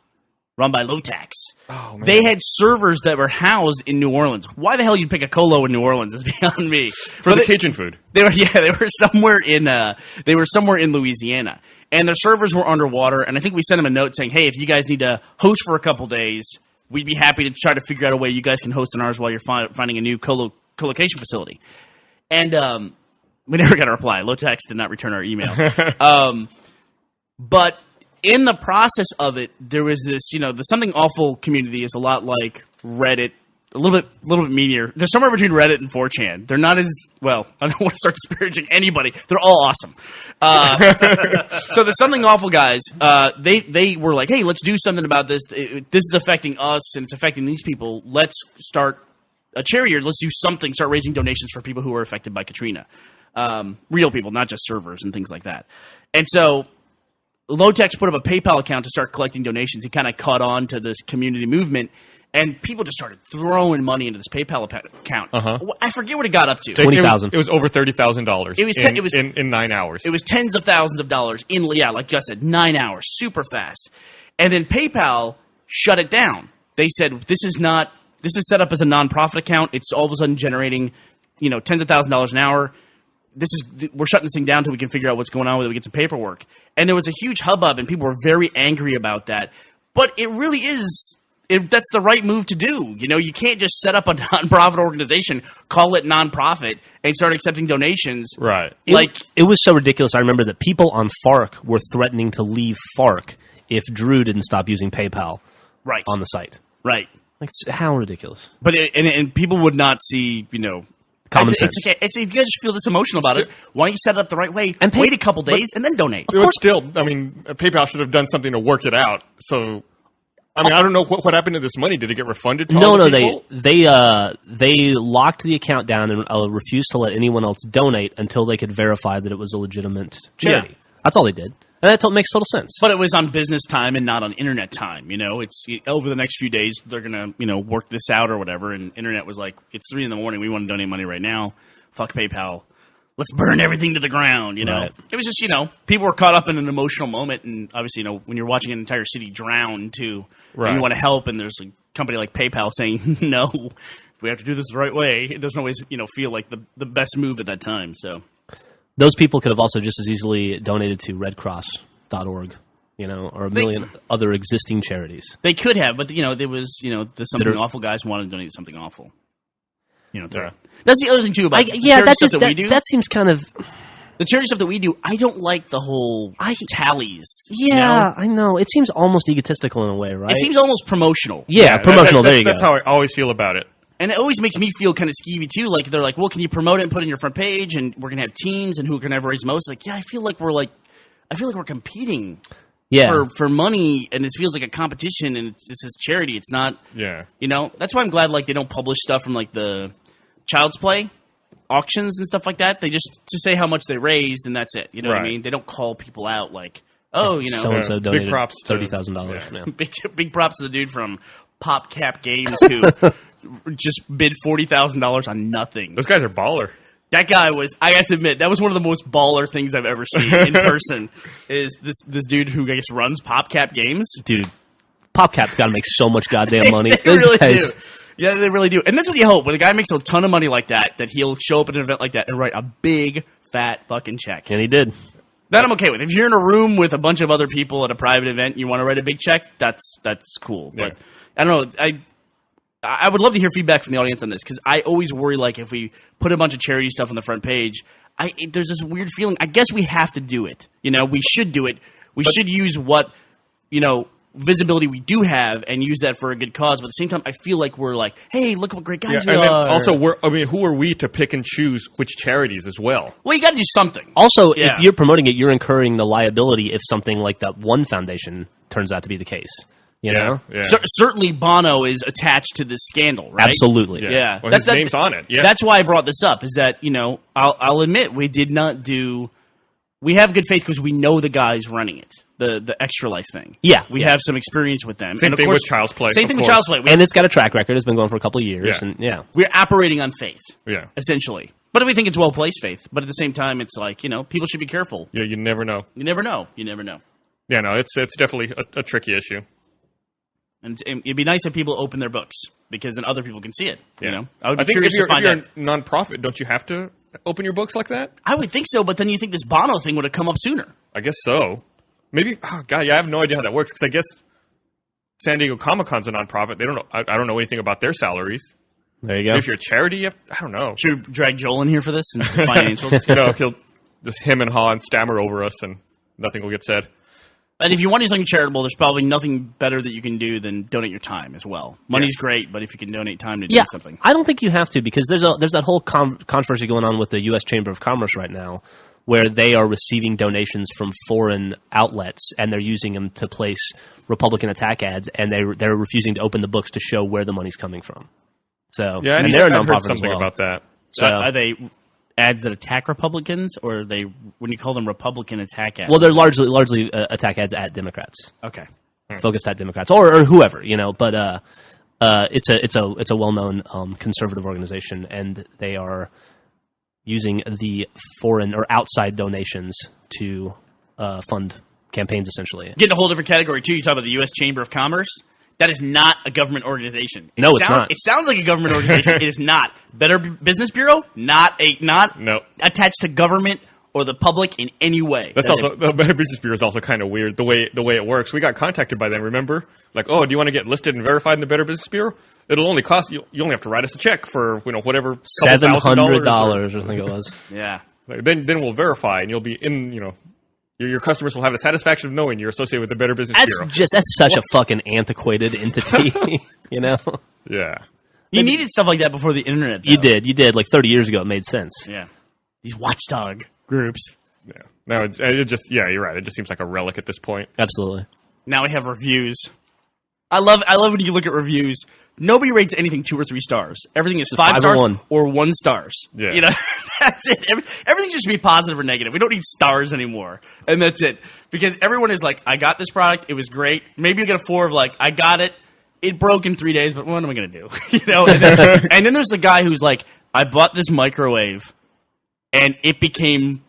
run by Lotax, Oh, man. they had servers that were housed in New Orleans. Why the hell you'd pick a colo in New Orleans is beyond me. For the Cajun food. They were somewhere in Louisiana, and their servers were underwater. And I think we sent them a note saying, "Hey, if you guys need to host for a couple days, we'd be happy to try to figure out a way you guys can host on ours while you're finding a new colocation facility." And we never got a reply. Lotax did not return our email. But in the process of it, there was this, the Something Awful community is a lot like Reddit, a little bit meatier. They're somewhere between Reddit and 4chan. They're not as, well, I don't want to start disparaging anybody. They're all awesome. So the Something Awful guys, they were like, hey, let's do something about this. This is affecting us and it's affecting these people. Let's start a charity, or let's do something, start raising donations for people who are affected by Katrina. Real people, not just servers and things like that. And so Lotex put up a PayPal account to start collecting donations. He kind of caught on to this community movement, and people just started throwing money into this PayPal account. Uh-huh. I forget what it got up to. $20,000. It was over $30,000 It was in 9 hours. It was tens of thousands of dollars in, like Gus said, 9 hours, super fast. And then PayPal shut it down. They said, this is set up as a nonprofit account. It's all of a sudden generating, tens of thousands of dollars an hour. We're shutting this thing down until we can figure out what's going on with it. We get some paperwork. And there was a huge hubbub, and people were very angry about that. But it really is, that's the right move to do. You can't just set up a nonprofit organization, call it nonprofit, and start accepting donations. Right. It was so ridiculous. I remember that people on FARC were threatening to leave FARC if Drew didn't stop using PayPal on the site. Right. Like, how ridiculous. But and people would not see, common sense. It's if you guys just feel this emotional about it, why don't you set it up the right way and wait a couple days and then donate? But still, PayPal should have done something to work it out. So, I don't know what happened to this money. Did it get refunded to all the people? They locked the account down and refused to let anyone else donate until they could verify that it was a legitimate charity. Yeah. That's all they did. And that makes total sense. But it was on business time and not on internet time. It's over the next few days they're gonna work this out or whatever. And internet was like, it's 3 a.m. We want to donate money right now. Fuck PayPal. Let's burn everything to the ground. Right. It was just people were caught up in an emotional moment, and obviously when you're watching an entire city drown too, and you want to help, and there's a company like PayPal saying no, we have to do this the right way. It doesn't always feel like the best move at that time. So. Those people could have also just as easily donated to redcross.org, or a million other existing charities. They could have, but there was, the Something Awful guys wanted to donate Something Awful. That's the other thing too about charity stuff that we do. That seems kind of the charity stuff that we do. I don't like the whole tallies. Yeah, I know. It seems almost egotistical in a way, right? It seems almost promotional. Yeah, promotional. There you go. That's how I always feel about it. And it always makes me feel kind of skeevy too. Like they're like, well, can you promote it and put it in your front page? And we're gonna have teams and who can ever raise most. Like, yeah, I feel like we're competing. Yeah. For money, and it feels like a competition, and it's this charity. It's not. Yeah. That's why I'm glad they don't publish stuff from the Child's Play auctions and stuff like that. They just to say how much they raised, and that's it. You know what I mean? They don't call people out like, oh, so and so donated big props $30,000. Yeah. Big props to the dude from PopCap Games who just bid $40,000 on nothing. Those guys are baller. That guy was, I have to admit, that was one of the most baller things I've ever seen in person. Is this dude who I guess runs PopCap Games? Dude, PopCap's got to make so much goddamn money. They really do. Yeah, they really do. And that's what you hope. When a guy makes a ton of money like that he'll show up at an event like that and write a big, fat fucking check. And he did. That I'm okay with. If you're in a room with a bunch of other people at a private event and you want to write a big check, that's cool. But I don't know. I would love to hear feedback from the audience on this because I always worry, like, if we put a bunch of charity stuff on the front page, there's this weird feeling. I guess we have to do it. You know, we should do it. We should use what, you know, visibility we do have and use that for a good cause. But at the same time, I feel like we're like, hey, look what great guys we and are. then also, who are we to pick and choose which charities as well? Well, you got to do something. Also, if you're promoting it, you're incurring the liability if something like that one foundation turns out to be the case. You know? Yeah. Certainly Bono is attached to this scandal, right? Absolutely. Yeah. Well, his name's on it. Yeah. That's why I brought this up, is that, you know, I'll admit we did not do... We have good faith because we know the guys running it, the Extra Life thing. Yeah. We have some experience with them. Same and of thing course, with Child's Play. Same thing with Child's Play. And it's got a track record. It's been going for a couple of years. Yeah. We're operating on faith, essentially. But we think it's well-placed faith. But at the same time, it's like, you know, people should be careful. Yeah, you never know. You never know. Yeah, no, it's definitely a tricky issue. And it'd be nice if people open their books because then other people can see it. Yeah. You know, I would be think curious if you're, to find if out. you're a nonprofit, don't you have to open your books like that? I would think so, but then you think this Bono thing would have come up sooner. I guess so. Maybe. Oh God, yeah, I have no idea how that works because I guess San Diego Comic-Con's a nonprofit. They don't know. I don't know anything about their salaries. There you go. If you're a charity, I don't know. Should we drag Joel in here for this and financial discussion? No, he'll just him and Han stammer over us, and nothing will get said. And if you want to do something charitable, there's probably nothing better that you can do than donate your time as well. Money's great, but if you can donate time to do something. I don't think you have to because there's that whole controversy going on with the U.S. Chamber of Commerce right now where they are receiving donations from foreign outlets and they're using them to place Republican attack ads and they're refusing to open the books to show where the money's coming from. So, yeah, and they're a I've heard nonprofit something as well. about that. So, are they ads that attack Republicans, or are they when you call them Republican attack ads? well, they're largely attack ads at Democrats, okay, focused at Democrats or whoever, you know. But it's a well-known conservative organization, and they are using the foreign or outside donations to fund campaigns, essentially. Getting a whole different category too. You talk about the U.S. Chamber of Commerce. That is not a government organization. No, it's not. It sounds like a government organization. It is not. Better Business Bureau, not attached to government or the public in any way. That's also the Better Business Bureau is also kind of weird the way it works. We got contacted by them. Remember, like, oh, do you want to get listed and verified in the Better Business Bureau? It'll only cost you. You only have to write us a check for whatever $700, I think it was. Yeah. Then we'll verify, and you'll be in. Your customers will have the satisfaction of knowing you're associated with the Better Business Bureau. That's such a fucking antiquated entity, you know? Yeah. You needed stuff like that before the internet, though. You did. Like 30 years ago, it made sense. Yeah. These watchdog groups. Yeah. No, you're right. It just seems like a relic at this point. Absolutely. Now we have reviews. I love when you look at reviews. Nobody rates anything 2 or 3 stars. Everything is 5 or stars 1. or 1 stars. Yeah. You know, that's it. Everything should be positive or negative. We don't need stars anymore. And that's it. Because everyone is like, I got this product. It was great. Maybe you get a 4 of like, I got it. It broke in 3 days, but what am I going to do? You know. And then there's the guy who's like, I bought this microwave, and it became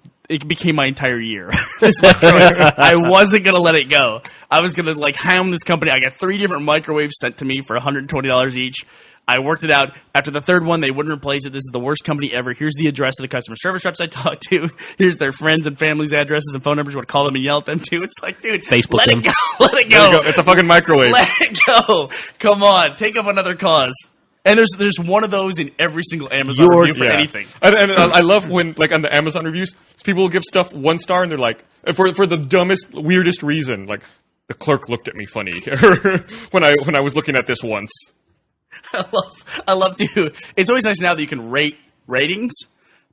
my entire year. I wasn't going to let it go. I was going to like hound this company. I got 3 different microwaves sent to me for $120 each. I worked it out. After the 3rd one, they wouldn't replace it. This is the worst company ever. Here's the address of the customer service reps I talked to. Here's their friends and family's addresses and phone numbers. You want to call them and yell at them too. It's like, dude, Facebook let them. it go. Let it There you go. go. It's a fucking microwave. Let it go. Come on. Take up another cause. And there's one of those in every single Amazon review for anything. And I love when, like, on the Amazon reviews, people will give stuff 1 star, and they're like, for the dumbest, weirdest reason, like, the clerk looked at me funny when I was looking at this once. I love to. It's always nice now that you can rate ratings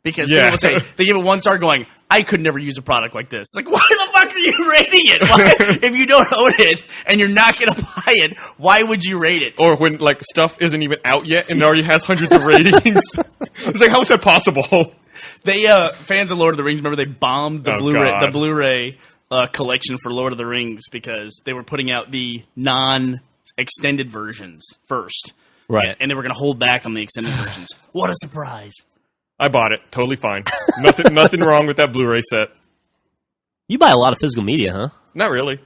because people will say they give it 1 star, going, "I could never use a product like this." It's like, why the fuck are you rating it? Why, if you don't own it and you're not going to buy it, why would you rate it? Or when like stuff isn't even out yet and it already has hundreds of ratings. It's like, how is that possible? They fans of Lord of the Rings, remember they bombed the Blu-ray collection for Lord of the Rings because they were putting out the non-extended versions first. Right. And they were going to hold back on the extended versions. What a surprise. I bought it. Totally fine. Nothing wrong with that Blu-ray set. You buy a lot of physical media, huh? Not really.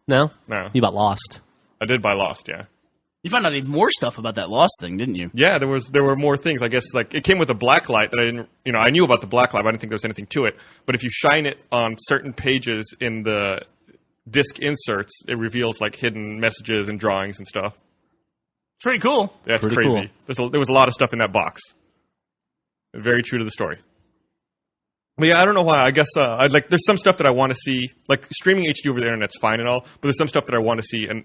No? No. You bought Lost. I did buy Lost, yeah. You found out even more stuff about that Lost thing, didn't you? Yeah, there were more things. I guess like it came with a black light that I didn't, I knew about the black light, but I didn't think there was anything to it. But if you shine it on certain pages in the disc inserts, it reveals like hidden messages and drawings and stuff. It's pretty cool. That's Pretty crazy. cool. There was a lot of stuff in that box. Very true to the story. But yeah, I don't know why. I guess there's some stuff that I want to see. Like streaming HD over the internet's fine and all, but there's some stuff that I want to see and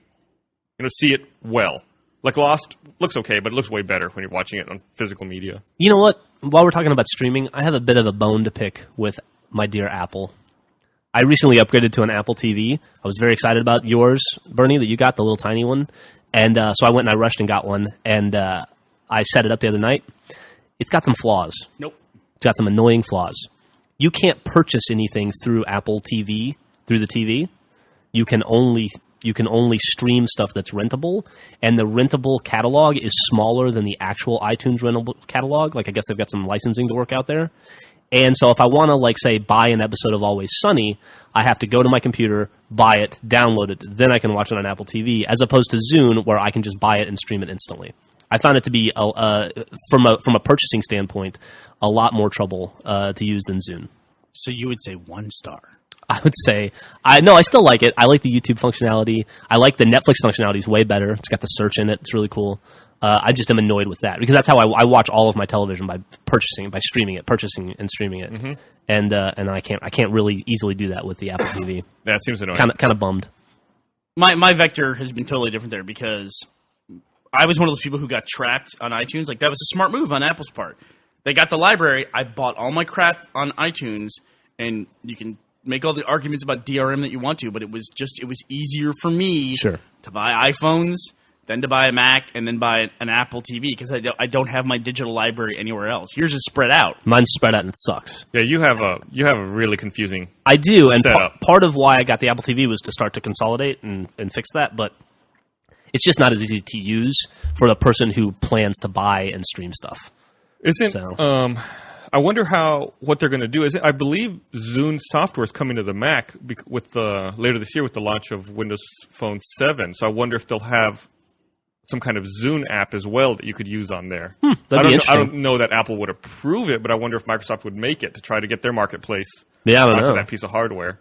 see it well. Like Lost looks okay, but it looks way better when you're watching it on physical media. You know what? While we're talking about streaming, I have a bit of a bone to pick with my dear Apple. I recently upgraded to an Apple TV. I was very excited about yours, Bernie, that you got, the little tiny one. And so I went and I rushed and got one, and I set it up the other night. It's got some flaws. Nope. It's got some annoying flaws. You can't purchase anything through Apple TV, through the TV. You can only stream stuff that's rentable, and the rentable catalog is smaller than the actual iTunes rentable catalog. Like, I guess they've got some licensing to work out there. And so if I want to, like, say, buy an episode of Always Sunny, I have to go to my computer, buy it, download it, then I can watch it on Apple TV, as opposed to Zune, where I can just buy it and stream it instantly. I found it to be, from a purchasing standpoint, a lot more trouble to use than Zune. So you would say 1 star. I would say, I still like it. I like the YouTube functionality. I like the Netflix functionality. It's way better. It's got the search in it. It's really cool. I just am annoyed with that because that's how I watch all of my television, by streaming it, purchasing and streaming it. Mm-hmm. And I can't really easily do that with the Apple TV. That seems annoying. Kind of bummed. My vector has been totally different there because I was one of those people who got tracked on iTunes. Like, that was a smart move on Apple's part. They got the library. I bought all my crap on iTunes, and you can make all the arguments about DRM that you want to, but it was easier for me to buy iPhones, then to buy a Mac, and then buy an Apple TV because I don't have my digital library anywhere else. Yours is spread out. Mine's spread out and it sucks. Yeah, you have a really confusing. I do, and setup. Part of why I got the Apple TV was to start to consolidate and fix that, but it's just not as easy to use for the person who plans to buy and stream stuff. I wonder what they're going to do. I believe Zune software is coming to the Mac later this year with the launch of Windows Phone 7. So I wonder if they'll have some kind of Zune app as well that you could use on there. That'd be I don't know that Apple would approve it, but I wonder if Microsoft would make it to try to get their marketplace onto that piece of hardware.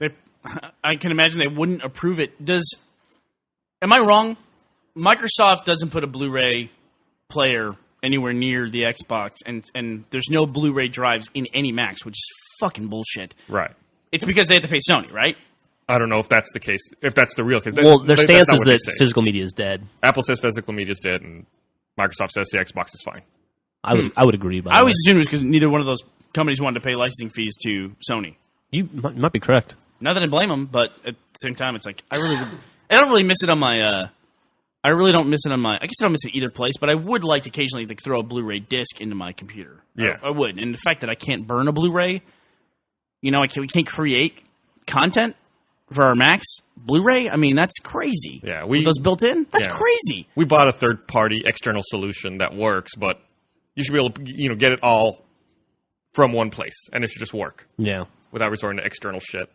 I can imagine they wouldn't approve it. Am I wrong? Microsoft doesn't put a Blu-ray player anywhere near the Xbox, and there's no Blu-ray drives in any Macs, which is fucking bullshit. Right. It's because they have to pay Sony, right? I don't know if that's the case, if that's the real case. Well, their stance is that physical media is dead. Apple says physical media is dead, and Microsoft says the Xbox is fine. I would agree. I always assumed it was because neither one of those companies wanted to pay licensing fees to Sony. You might be correct. Not that I blame them, but at the same time, it's like I don't really miss it on my. I really don't miss it on my. I guess I don't miss it either place, but I would like to occasionally throw a Blu-ray disc into my computer. Yeah, I would. And the fact that I can't burn a Blu-ray, we can't create content for our Macs. Blu-ray, I mean, that's crazy. Yeah, with those built in, that's crazy. We bought a third-party external solution that works, but you should be able to get it all from one place, and it should just work. Yeah, without resorting to external shit.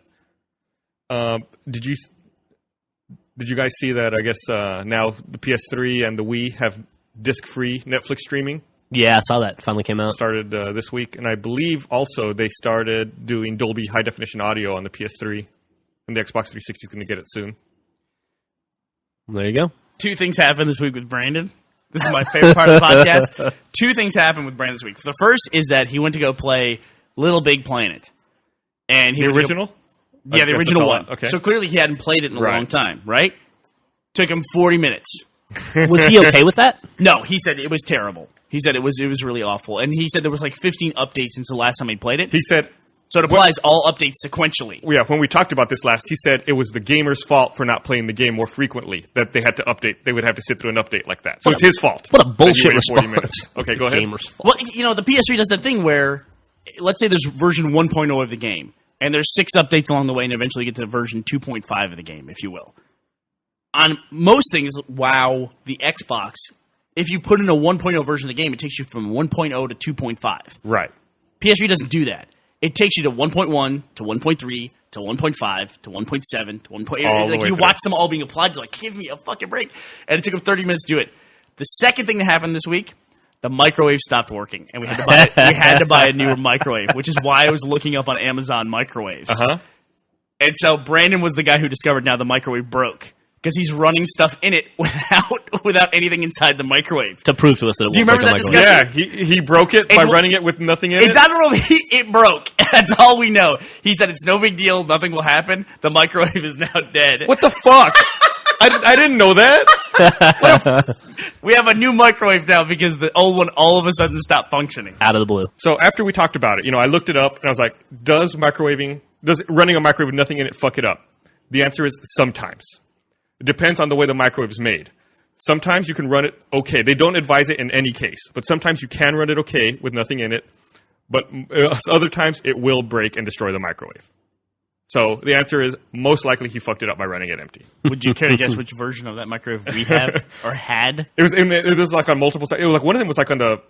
Did you guys see that? I guess now the PS3 and the Wii have disc-free Netflix streaming. Yeah, I saw that. Finally came out. Started this week, and I believe also they started doing Dolby High Definition audio on the PS3, and the Xbox 360 is going to get it soon. There you go. 2 things happened this week with Brandon. This is my favorite part of the podcast. 2 things happened with Brandon this week. The first is that he went to go play Little Big Planet, and the original. Yeah, the original one. Okay. So clearly he hadn't played it in a long time, right? Took him 40 minutes. Was he okay with that? No, he said it was terrible. He said it was really awful. And he said there was like 15 updates since the last time he played it. He said... So it applies all updates sequentially. Yeah, when we talked about this last, he said it was the gamer's fault for not playing the game more frequently, that they had to update. They would have to sit through an update like that. So it's his fault. What a bullshit response. Okay, go ahead. Gamer's fault. Well, the PS3 does that thing where, let's say there's version 1.0 of the game. And there's 6 updates along the way, and eventually get to version 2.5 of the game, if you will. On most things, WoW, the Xbox, if you put in a 1.0 version of the game, it takes you from 1.0 to 2.5. Right. PS3 doesn't do that. It takes you to 1.1 to 1.3 to 1.5 to 1.7 to 1.8. Like you watch them all being applied. You're like, give me a fucking break. And it took him 30 minutes to do it. The second thing that happened this week, the microwave stopped working, and we had to buy a new microwave, which is why I was looking up on Amazon microwaves. And so Brandon was the guy who discovered now the microwave broke because he's running stuff in it without anything inside the microwave. To prove to us that it Do you won't remember break a that microwave. Yeah, he broke it by running it with nothing in it. It doesn't really. It broke. That's all we know. He said it's no big deal. Nothing will happen. The microwave is now dead. What the fuck? I didn't know that. We have a new microwave now because the old one all of a sudden stopped functioning. Out of the blue. So after we talked about it, I looked it up and I was like, does running a microwave with nothing in it fuck it up? The answer is sometimes. It depends on the way the microwave is made. Sometimes you can run it okay. They don't advise it in any case, but sometimes you can run it okay with nothing in it. But other times it will break and destroy the microwave. So the answer is most likely he fucked it up by running it empty. Would you care to guess which version of that microwave we have or had? It was like on multiple sites. It was like one of them was like on the.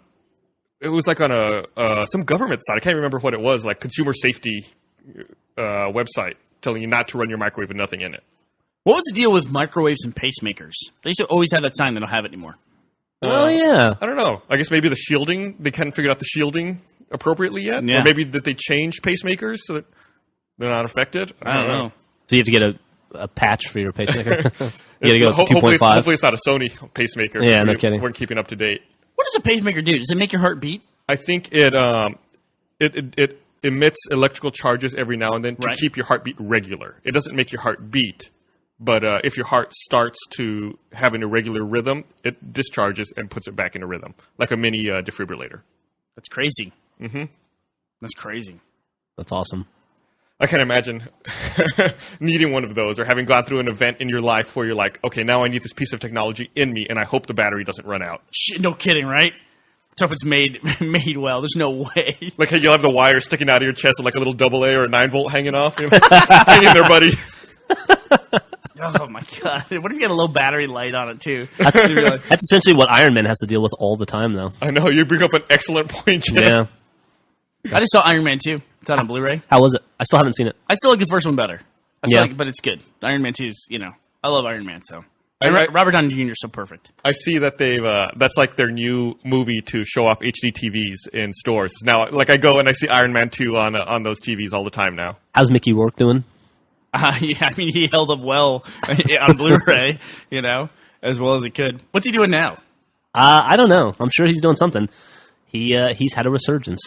It was like on a some government site. I can't remember what it was. Like consumer safety website telling you not to run your microwave with nothing in it. What was the deal with microwaves and pacemakers? They used to always have that sign. They don't have it anymore. Oh, yeah. I don't know. I guess maybe the shielding. They hadn't figured out the shielding appropriately yet, Yeah. or maybe that they changed pacemakers so that they're not affected. I don't know. So you have to get a patch for your pacemaker? You got to go to Hopefully 2.5? it's not a Sony pacemaker. Yeah, no we kidding. weren't keeping up to date. What does a pacemaker do? Does it make your heart beat? I think it emits electrical charges every now and then to Right. keep your heartbeat regular. It doesn't make your heart beat, but if your heart starts to have an irregular rhythm, it discharges and puts it back in a rhythm, like a mini defibrillator. That's crazy. Mm-hmm. That's crazy. That's awesome. I can't imagine needing one of those or having gone through an event in your life where you're like, okay, now I need this piece of technology in me, and I hope the battery doesn't run out. No kidding, right? Let's hope it's made well. There's no way. Like, hey, you'll have the wire sticking out of your chest with like a little AA or a 9-volt hanging off. Hanging there, buddy. Oh, my God. What if you got a low battery light on it, too? That's essentially what Iron Man has to deal with all the time, though. I know, you bring up an excellent point, Jeff. Yeah. I just saw Iron Man 2. It's out on Blu-ray. How was it? I still haven't seen it. I still like the first one better. Yeah. But it's good. Iron Man 2 is, I love Iron Man, so. I- Robert Downey Jr. is so perfect. I see that they've that's like their new movie to show off HD TVs in stores. Now, like I go and I see Iron Man 2 on those TVs all the time now. How's Mickey Rourke doing? Yeah, I mean, he held up well on Blu-ray, as well as he could. What's he doing now? I don't know. I'm sure he's doing something. He's had a resurgence.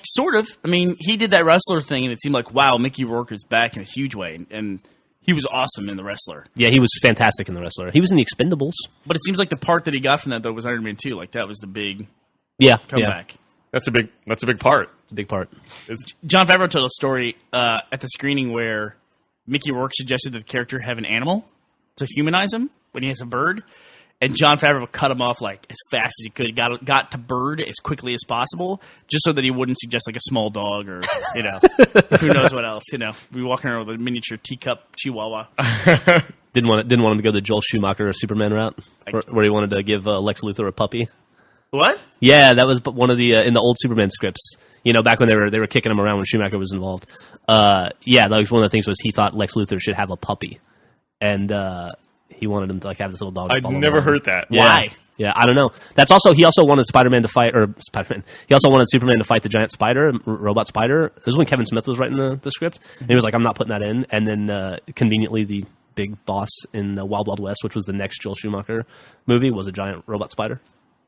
Sort of. I mean, he did that wrestler thing, and it seemed like, wow, Mickey Rourke is back in a huge way, and he was awesome in The Wrestler. Yeah, he was fantastic in The Wrestler. He was in The Expendables. But it seems like the part that he got from that, though, was Iron Man 2. Like, that was the big comeback. That's a big part. A big part. Jon Favreau told a story at the screening where Mickey Rourke suggested that the character have an animal to humanize him when he has a bird. And Jon Favreau cut him off like as fast as he could, got to bird as quickly as possible, just so that he wouldn't suggest like a small dog or who knows what else. Be walking around with a miniature teacup chihuahua. Didn't want him to go the Joel Schumacher or Superman route, where he wanted to give Lex Luthor a puppy. What? Yeah, that was one of the in the old Superman scripts. Back when they were kicking him around when Schumacher was involved. Yeah, that was one of the things was he thought Lex Luthor should have a puppy, and he wanted him to have this little dog. I'd never heard that. Yeah. Why? Yeah, I don't know. He also wanted Spider-Man to fight, or Spider-Man. He also wanted Superman to fight the giant spider, robot spider. This was when Kevin Smith was writing the script, and he was like, "I'm not putting that in." And then conveniently, the big boss in Wild Wild West, which was the next Joel Schumacher movie, was a giant robot spider.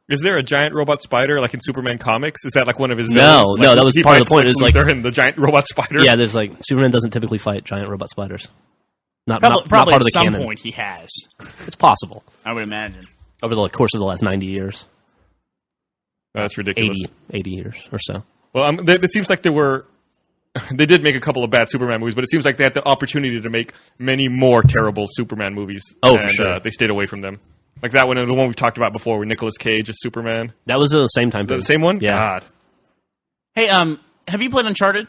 Is there a giant robot spider like in Superman comics? Is that like one of his? No, villains? that was he part of the fights point. Lex Is like Luthor and the giant robot spider. Yeah, there's Superman doesn't typically fight giant robot spiders. Not Probably part of the at some canon. point he has. It's possible I would imagine. over the course of the last 90 years, That's ridiculous. 80 years or so. Well, it seems like they did make a couple of bad Superman movies, but it seems like they had the opportunity to make many more terrible Superman movies. Oh, and, for sure. They stayed away from them. Like that one, and the one we talked about before, with Nicolas Cage as Superman. That was the same time Is that period. the same one? Yeah. God. Hey, have you played Uncharted?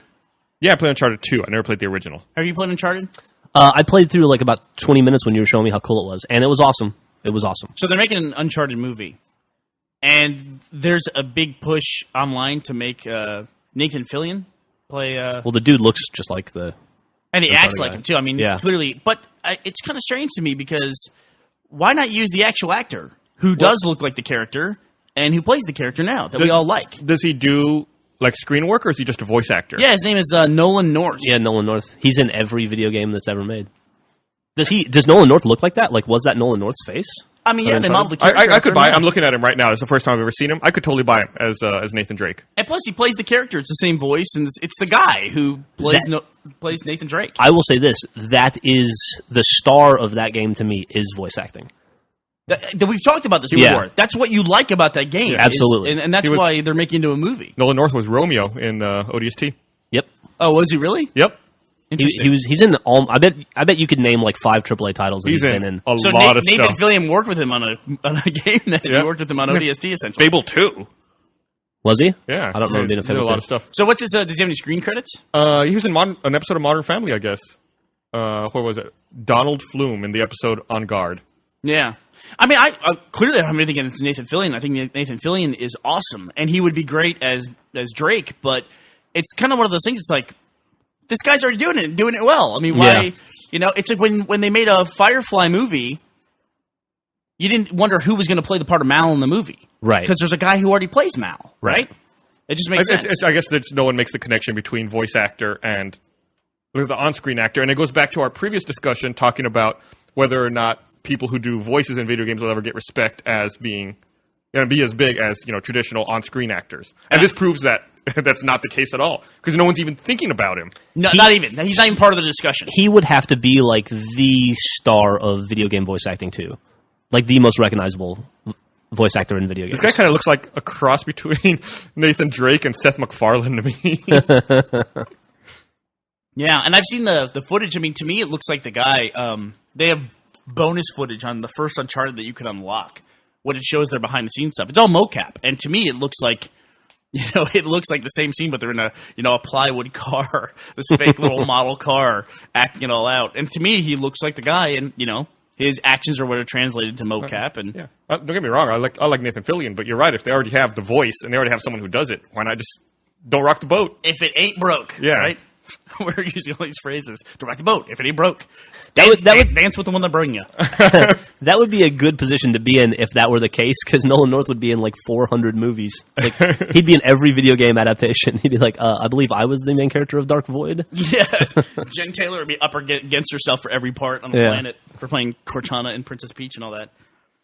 Yeah, I played Uncharted 2. I never played the original. Have you played Uncharted? I played through about 20 minutes when you were showing me how cool it was, and it was awesome. It was awesome. So they're making an Uncharted movie, and there's a big push online to make Nathan Fillion play. Well, the dude looks just like the... And he Uncharted acts like guy. him too. I mean, Yeah. clearly, but it's kind of strange to me because why not use the actual actor? who does look like the character and who plays the character now that we all like. Does he do like screen work, or is he just a voice actor? Yeah, his name is Nolan North. Yeah, Nolan North. He's in every video game that's ever made. Does Nolan North look like that? Like, was that Nolan North's face? I mean, yeah, they modeled the character. I could buy. I'm looking at him right now. It's the first time I've ever seen him. I could totally buy him as Nathan Drake. And plus, he plays the character. It's the same voice, and it's the guy who plays Nathan Drake. I will say this: that is the star of that game to me is voice acting. We've talked about this before. That's what you like about that game. Absolutely. And that's why they're making it into a movie. Nolan North was Romeo in ODST. Yep. Oh, was he really? Yep. He's in all. I bet you could name like 5 AAA titles that he's been in. A lot of Nathan stuff. Fillion worked with him on a game that he worked with him on ODST essentially. Fable 2. Was he? Yeah. I don't remember being a He did a lot of stuff. So what's his? Does he have any screen credits? He was in an episode of Modern Family, I guess. Where was it? Donald Flume in the episode On Guard. Yeah. I mean, I clearly don't have anything against Nathan Fillion. I think Nathan Fillion is awesome, and he would be great as Drake. But it's kind of one of those things. It's like this guy's already doing it well. I mean, why? Yeah. You know, it's like when they made a Firefly movie, you didn't wonder who was going to play the part of Mal in the movie, right? Because there's a guy who already plays Mal, right? It just makes sense. I guess that no one makes the connection between voice actor and the on-screen actor, and it goes back to our previous discussion talking about whether or not people who do voices in video games will ever get respect as being be as big as traditional on-screen actors. And this proves that that's not the case at all, because no one's even thinking about him. No, not even. He's not even part of the discussion. He would have to be like the star of video game voice acting too, like the most recognizable voice actor in video games. This guy kind of looks like a cross between Nathan Drake and Seth MacFarlane to me. Yeah, and I've seen the footage. I mean, to me, it looks like the guy. They have bonus footage on the first Uncharted that you can unlock. What it shows their behind the scenes stuff. It's all mocap, and to me, it looks like it looks like the same scene, but they're in a plywood car, this fake little model car, acting it all out. And to me, he looks like the guy, and his actions are what are translated to mocap. And yeah, don't get me wrong, I like Nathan Fillion, but you're right. If they already have the voice and they already have someone who does it, why not just don't rock the boat? If it ain't broke, yeah. Right? We're using all these phrases. Don't rock the boat. If it ain't broke, that would dance with the one that bring you. That would be a good position to be in if that were the case, because Nolan North would be in like 400 movies. Like he'd be in every video game adaptation. He'd be like, I believe I was the main character of Dark Void. Yeah, Jen Taylor would be up against herself for every part on the planet for playing Cortana and Princess Peach and all that.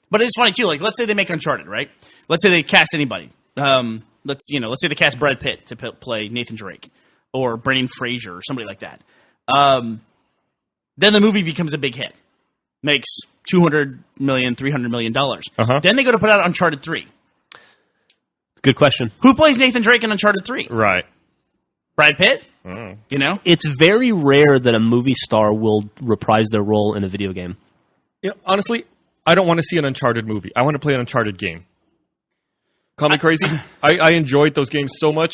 But it's funny too. Like, let's say they make Uncharted, right? Let's say they cast anybody. Let's say they cast Brad Pitt to play Nathan Drake. Or Brendan Fraser, or somebody like that. Then the movie becomes a big hit. Makes $200 million, $300 million. Uh-huh. Then they go to put out Uncharted 3. Good question. Who plays Nathan Drake in Uncharted 3? Right. Brad Pitt? Oh. It's very rare that a movie star will reprise their role in a video game. Honestly, I don't want to see an Uncharted movie. I want to play an Uncharted game. Call me crazy. I enjoyed those games so much.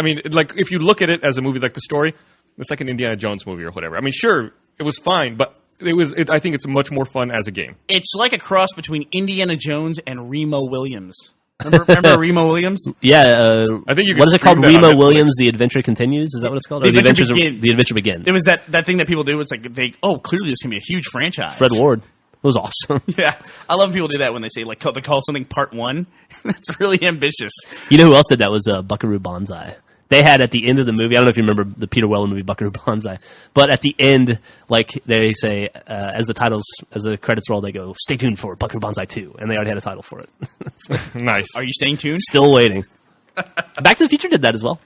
I mean, like, if you look at it as a movie, like the story, it's like an Indiana Jones movie or whatever. I mean, sure, it was fine, but I think it's much more fun as a game. It's like a cross between Indiana Jones and Remo Williams. Remember Remo Williams? Yeah. I think you. What is it called? Remo Williams: The Adventure Continues. Is that what it's called? The Adventure Begins. It was that thing that people do. It's like clearly this can be a huge franchise. Fred Ward. It was awesome. Yeah, I love when people do that when they say they call something Part 1. That's really ambitious. You know who else did that was Buckaroo Banzai. They had at the end of the movie, I don't know if you remember the Peter Weller movie Buckaroo Banzai, but at the end, like they say, as the credits roll, they go, "Stay tuned for Buckaroo Banzai 2," and they already had a title for it. Nice. Are you staying tuned? Still waiting. Back to the Future did that as well.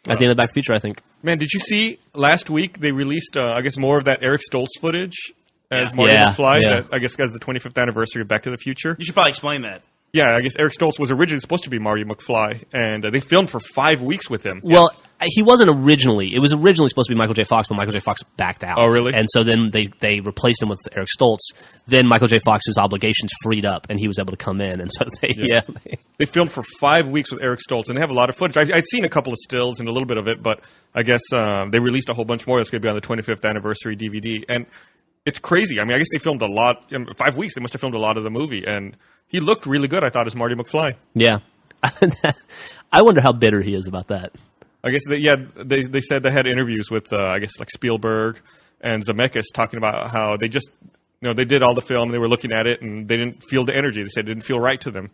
At the end of Back to the Future, I think. Man, did you see last week they released, I guess, more of that Eric Stoltz footage as Marty McFly? Yeah. That, I guess, as the 25th anniversary of Back to the Future. You should probably explain that. Yeah, I guess Eric Stoltz was originally supposed to be Marty McFly, and they filmed for 5 weeks with him. Well, he wasn't originally. It was originally supposed to be Michael J. Fox, but Michael J. Fox backed out. Oh, really? And so then they replaced him with Eric Stoltz. Then Michael J. Fox's obligations freed up, and he was able to come in. And so they filmed for 5 weeks with Eric Stoltz, and they have a lot of footage. I'd seen a couple of stills and a little bit of it, but I guess they released a whole bunch more. It's going to be on the 25th anniversary DVD, and it's crazy. I mean, I guess they filmed a lot. In 5 weeks, they must have filmed a lot of the movie, and he looked really good, I thought, as Marty McFly. Yeah. I wonder how bitter he is about that. I guess, they said they had interviews with, I guess, like Spielberg and Zemeckis talking about how they just they did all the film. They were looking at it, and they didn't feel the energy. They said it didn't feel right to them.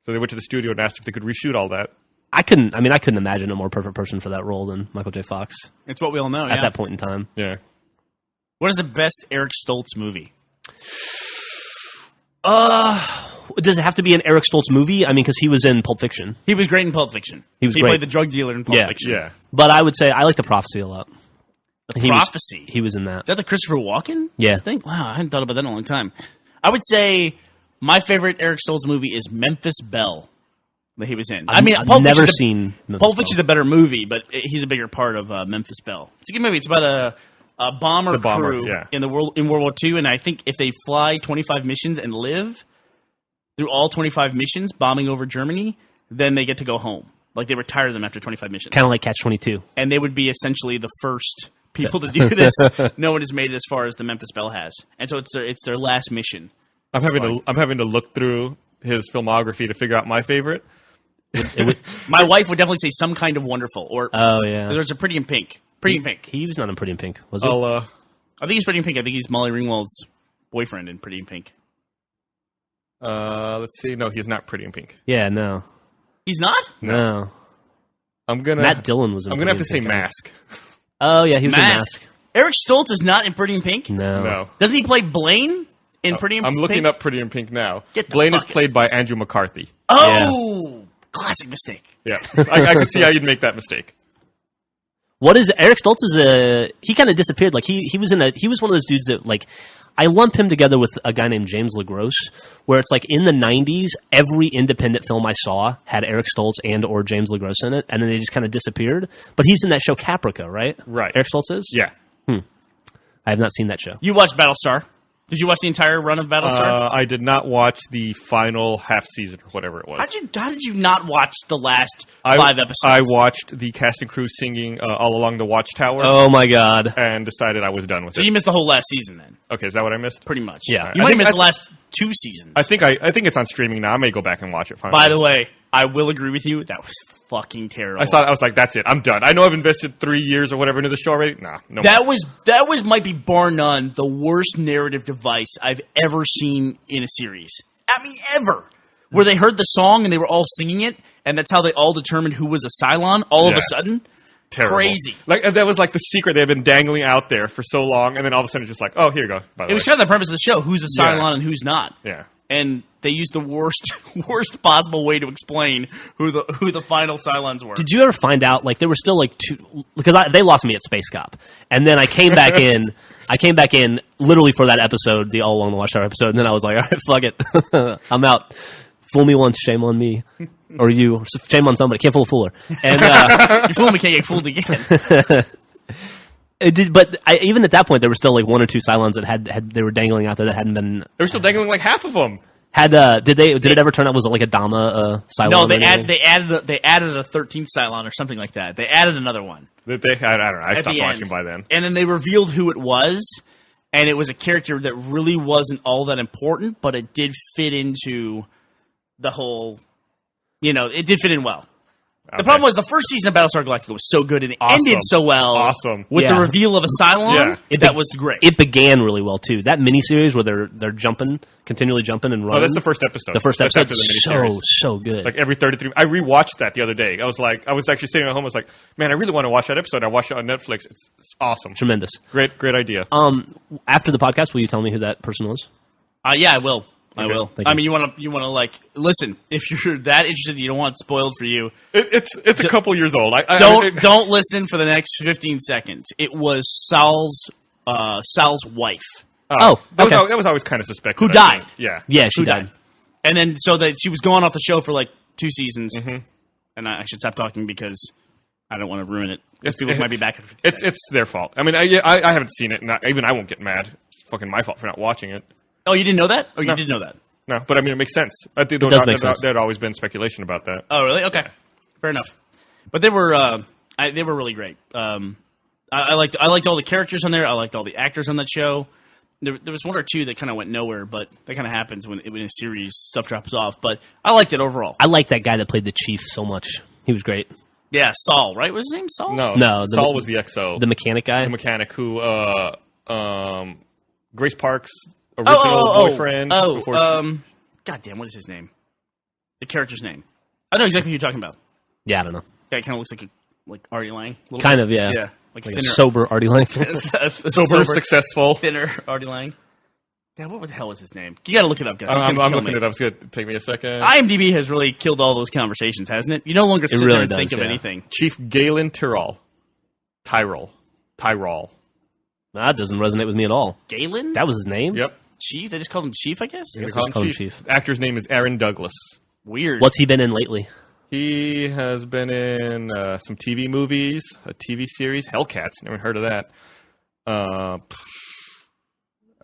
So they went to the studio and asked if they could reshoot all that. I couldn't imagine a more perfect person for that role than Michael J. Fox It's what we all know. at that point in time. Yeah. What is the best Eric Stoltz movie? Does it have to be an Eric Stoltz movie? I mean, because he was in Pulp Fiction. He was great in Pulp Fiction. He was He great. played the drug dealer in Pulp Fiction. Yeah. But I would say I like The Prophecy a lot. The Prophecy. He was in that. Is that the Christopher Walken? Yeah. I think. Wow, I hadn't thought about that in a long time. I would say my favorite Eric Stoltz movie is Memphis Belle that he was in. I've never seen Memphis Pulp Belle. Fiction's a better movie, but he's a bigger part of Memphis Belle. It's a good movie. It's about a bomber crew in World War II, and I think if they fly 25 missions and live through all 25 missions, bombing over Germany, then they get to go home. Like they retire them after 25 missions. Kind of like Catch-22. And they would be essentially the first people to do this. No one has made it as far as the Memphis Belle has, and so it's their last mission. I'm having to look through his filmography to figure out my favorite. My wife would definitely say Some Kind of Wonderful, or Oh yeah, there's a Pretty in Pink. Pretty in Pink. He was not in Pretty in Pink, was he? I'll I think he's Pretty in Pink. I think he's Molly Ringwald's boyfriend in Pretty in Pink. let's see. No, he's not Pretty in Pink. Yeah, no, He's not? no. I'm gonna Matt Dillon was in. I'm gonna have to Pretty say in Pink, Mask. Oh yeah, he was in Mask. Eric Stoltz is not in Pretty in Pink? No. No. Doesn't he play Blaine in Pretty in Pink? I'm looking up Pretty in Pink now. Get the Blaine is fuck- played by Andrew McCarthy. Oh! Classic mistake. Yeah, I can see how you'd make that mistake. What is Eric Stoltz he kind of disappeared. Like he was one of those dudes that like I lump him together with a guy named James LaGrosse, where it's like in the 90s, every independent film I saw had Eric Stoltz and or James LaGrosse in it, and then they just kind of disappeared. But he's in that show Caprica, right? Right. Eric Stoltz is? Yeah. I have not seen that show. You watched Battlestar. Did you watch the entire run of Battlestar? I did not watch the final half season or whatever it was. How did you not watch the last 5 episodes? I watched the cast and crew singing All Along the Watchtower Oh my god. and decided I was done with So it. you missed the whole last season then, Okay, is that what I missed? pretty much. Yeah. You I might have think missed I- the last 2 seasons. I think it's on streaming now. I may go back and watch it finally. By the way, I will agree with you. That was fucking terrible. I was like, that's it. I'm done. I know I've invested 3 years or whatever into the show already. Nah, no. That was might be bar none the worst narrative device I've ever seen in a series. I mean, ever. Where they heard the song and they were all singing it, and that's how they all determined who was a Cylon all of a sudden. Terrible. Crazy. Like that was like the secret they've been dangling out there for so long, and then all of a sudden it's just like, oh, here you go. By the It was way. kind of the purpose of the show: who's a Yeah. Cylon and who's not. Yeah. And they used the worst possible way to explain who the final Cylons were. Did you ever find out like there were still like two because they lost me at Space Cop, and then I came back in. I came back in literally for that episode, the All Along the Watchtower episode, and then I was like, all right, fuck it, I'm out. Fool me once, shame on me, or you. Or shame on somebody. Can't fool a fooler. And You fool me, can't get fooled again. it did, but even at that point, there were still like 1 or 2 Cylons that had they were dangling out there that hadn't been. They were still dangling like half of them. Did it ever turn out was it like a Dama Cylon? No, or anything? they added a 13th Cylon or something like that. They added another one. That they had. I don't know. I At stopped the watching end. by then. And then they revealed who it was, and it was a character that really wasn't all that important, but it did fit into the whole, it did fit in well. The Okay. problem was the first season of Battlestar Galactica was so good and it Awesome. ended so well. Awesome. With the Yeah. reveal of a Cylon, Yeah. that was great. It began really well too. That miniseries where they're jumping, continually jumping and running. Oh, that's the first episode. The first That's episode, after the miniseries. so good. Like every 33. I rewatched that the other day. I was actually sitting at home. I was like, man, I really want to watch that episode. I watched it on Netflix. It's awesome. Tremendous. Great idea. After the podcast, will you tell me who that person was? Yeah, I will. I Okay. will. Thank I you. mean, you want to like listen. If you're that interested, you don't want it spoiled for you. It's a couple years old. Don't listen for the next 15 seconds. It was Sal's wife Oh, that okay. was always kind of suspected. Who I died. think. Yeah. Yeah, she who died. and then so that she was going off the show for like 2 seasons. Mm-hmm. And I should stop talking because I don't want to ruin it. It's- People might be back. It's their fault. I mean, I haven't seen it. And even I won't get mad. It's fucking my fault for not watching it. Oh, you didn't know that, or No. you did know that? No, but I mean, it makes sense. I think does make sense. there had always been speculation about that. Oh, really? Okay, fair enough. But they were really great. I liked all the characters on there. I liked all the actors on that show. There was 1 or 2 that kind of went nowhere, but that kind of happens when a series stuff drops off. But I liked it overall. I like that guy that played the chief so much. He was great. Yeah, Saul, right? Was his name Saul? No, Saul the- was the XO, The mechanic guy. the mechanic who Grace Parks original boyfriend. before God damn, what is his name? The character's name. I know exactly who you're talking about. Yeah, I don't know. Guy kind of looks like Artie Lang. Kind of, yeah. Yeah. Like a sober Artie Lang. sober, successful. Thinner Artie Lang. Yeah, what the hell was his name? You gotta look it up, guys. I'm looking it up. It's going to take me a second. IMDb has really killed all those conversations, hasn't it? You no longer sit there and think of anything. Chief Galen Tyrrell. Tyrell. That doesn't resonate with me at all. Galen? That was his name? Yep. Chief? They just called him Chief, I guess? They call him Chief. Actor's name is Aaron Douglas. Weird. What's he been in lately? He has been in some TV movies, a TV series, Hellcats. Never heard of that.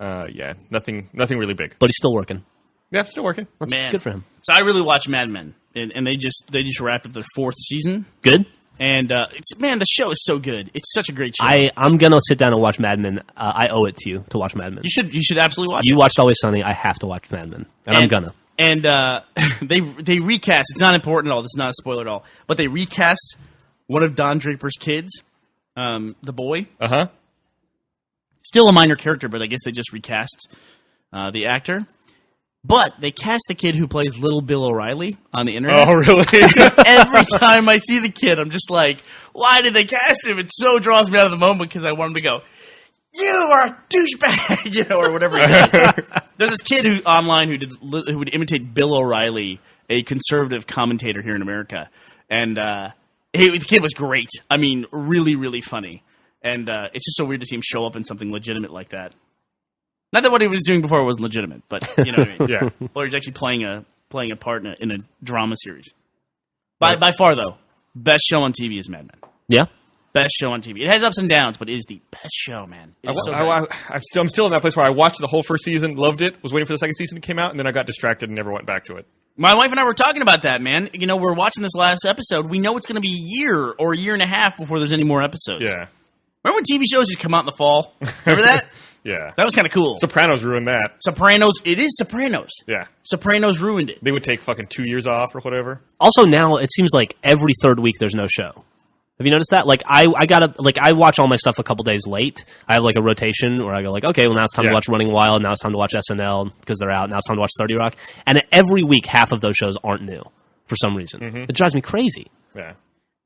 Yeah, nothing really big. But he's still working. Yeah, still working. Man. Good for him. So I really watch Mad Men, and they just wrapped up their 4th season. Good? And the show is so good. It's such a great show. I'm gonna sit down and watch Mad Men. I owe it to you to watch Mad Men. You should absolutely watch it. You watched Always Sunny. I have to watch Mad Men, and I'm gonna. And they recast. It's not important at all. This is not a spoiler at all. But they recast one of Don Draper's kids, the boy. Still a minor character, but I guess they just recast the actor. But they cast the kid who plays Little Bill O'Reilly on the internet. Oh, really? Every time I see the kid, I'm just like, why did they cast him? It so draws me out of the moment because I want him to go, you are a douchebag, or whatever he does. There's this kid who would imitate Bill O'Reilly, a conservative commentator here in America. And the kid was great. I mean, really, really funny. And it's just so weird to see him show up in something legitimate like that. Not that what he was doing before was legitimate, but you know what I mean. Yeah. Or he's actually playing a part in a drama series. By far, though, best show on TV is Mad Men. Yeah. Best show on TV. It has ups and downs, but it is the best show, man. I'm still in that place where I watched the whole first season, loved it, was waiting for the second season to come out, and then I got distracted and never went back to it. My wife and I were talking about that, man. You know, we're watching this last episode. We know it's going to be a year or a year and a half before there's any more episodes. Yeah. Remember when TV shows just come out in the fall? Remember that? Yeah. That was kind of cool. Sopranos ruined that. It is Sopranos. Yeah. Sopranos ruined it. They would take fucking 2 years off or whatever. Also, now it seems like every third week there's no show. Have you noticed that? Like, I watch all my stuff a couple days late. I have like a rotation where I go like, okay, well now it's time to watch Running Wild. Now it's time to watch SNL because they're out. Now it's time to watch 30 Rock. And every week, half of those shows aren't new for some reason. Mm-hmm. It drives me crazy. Yeah.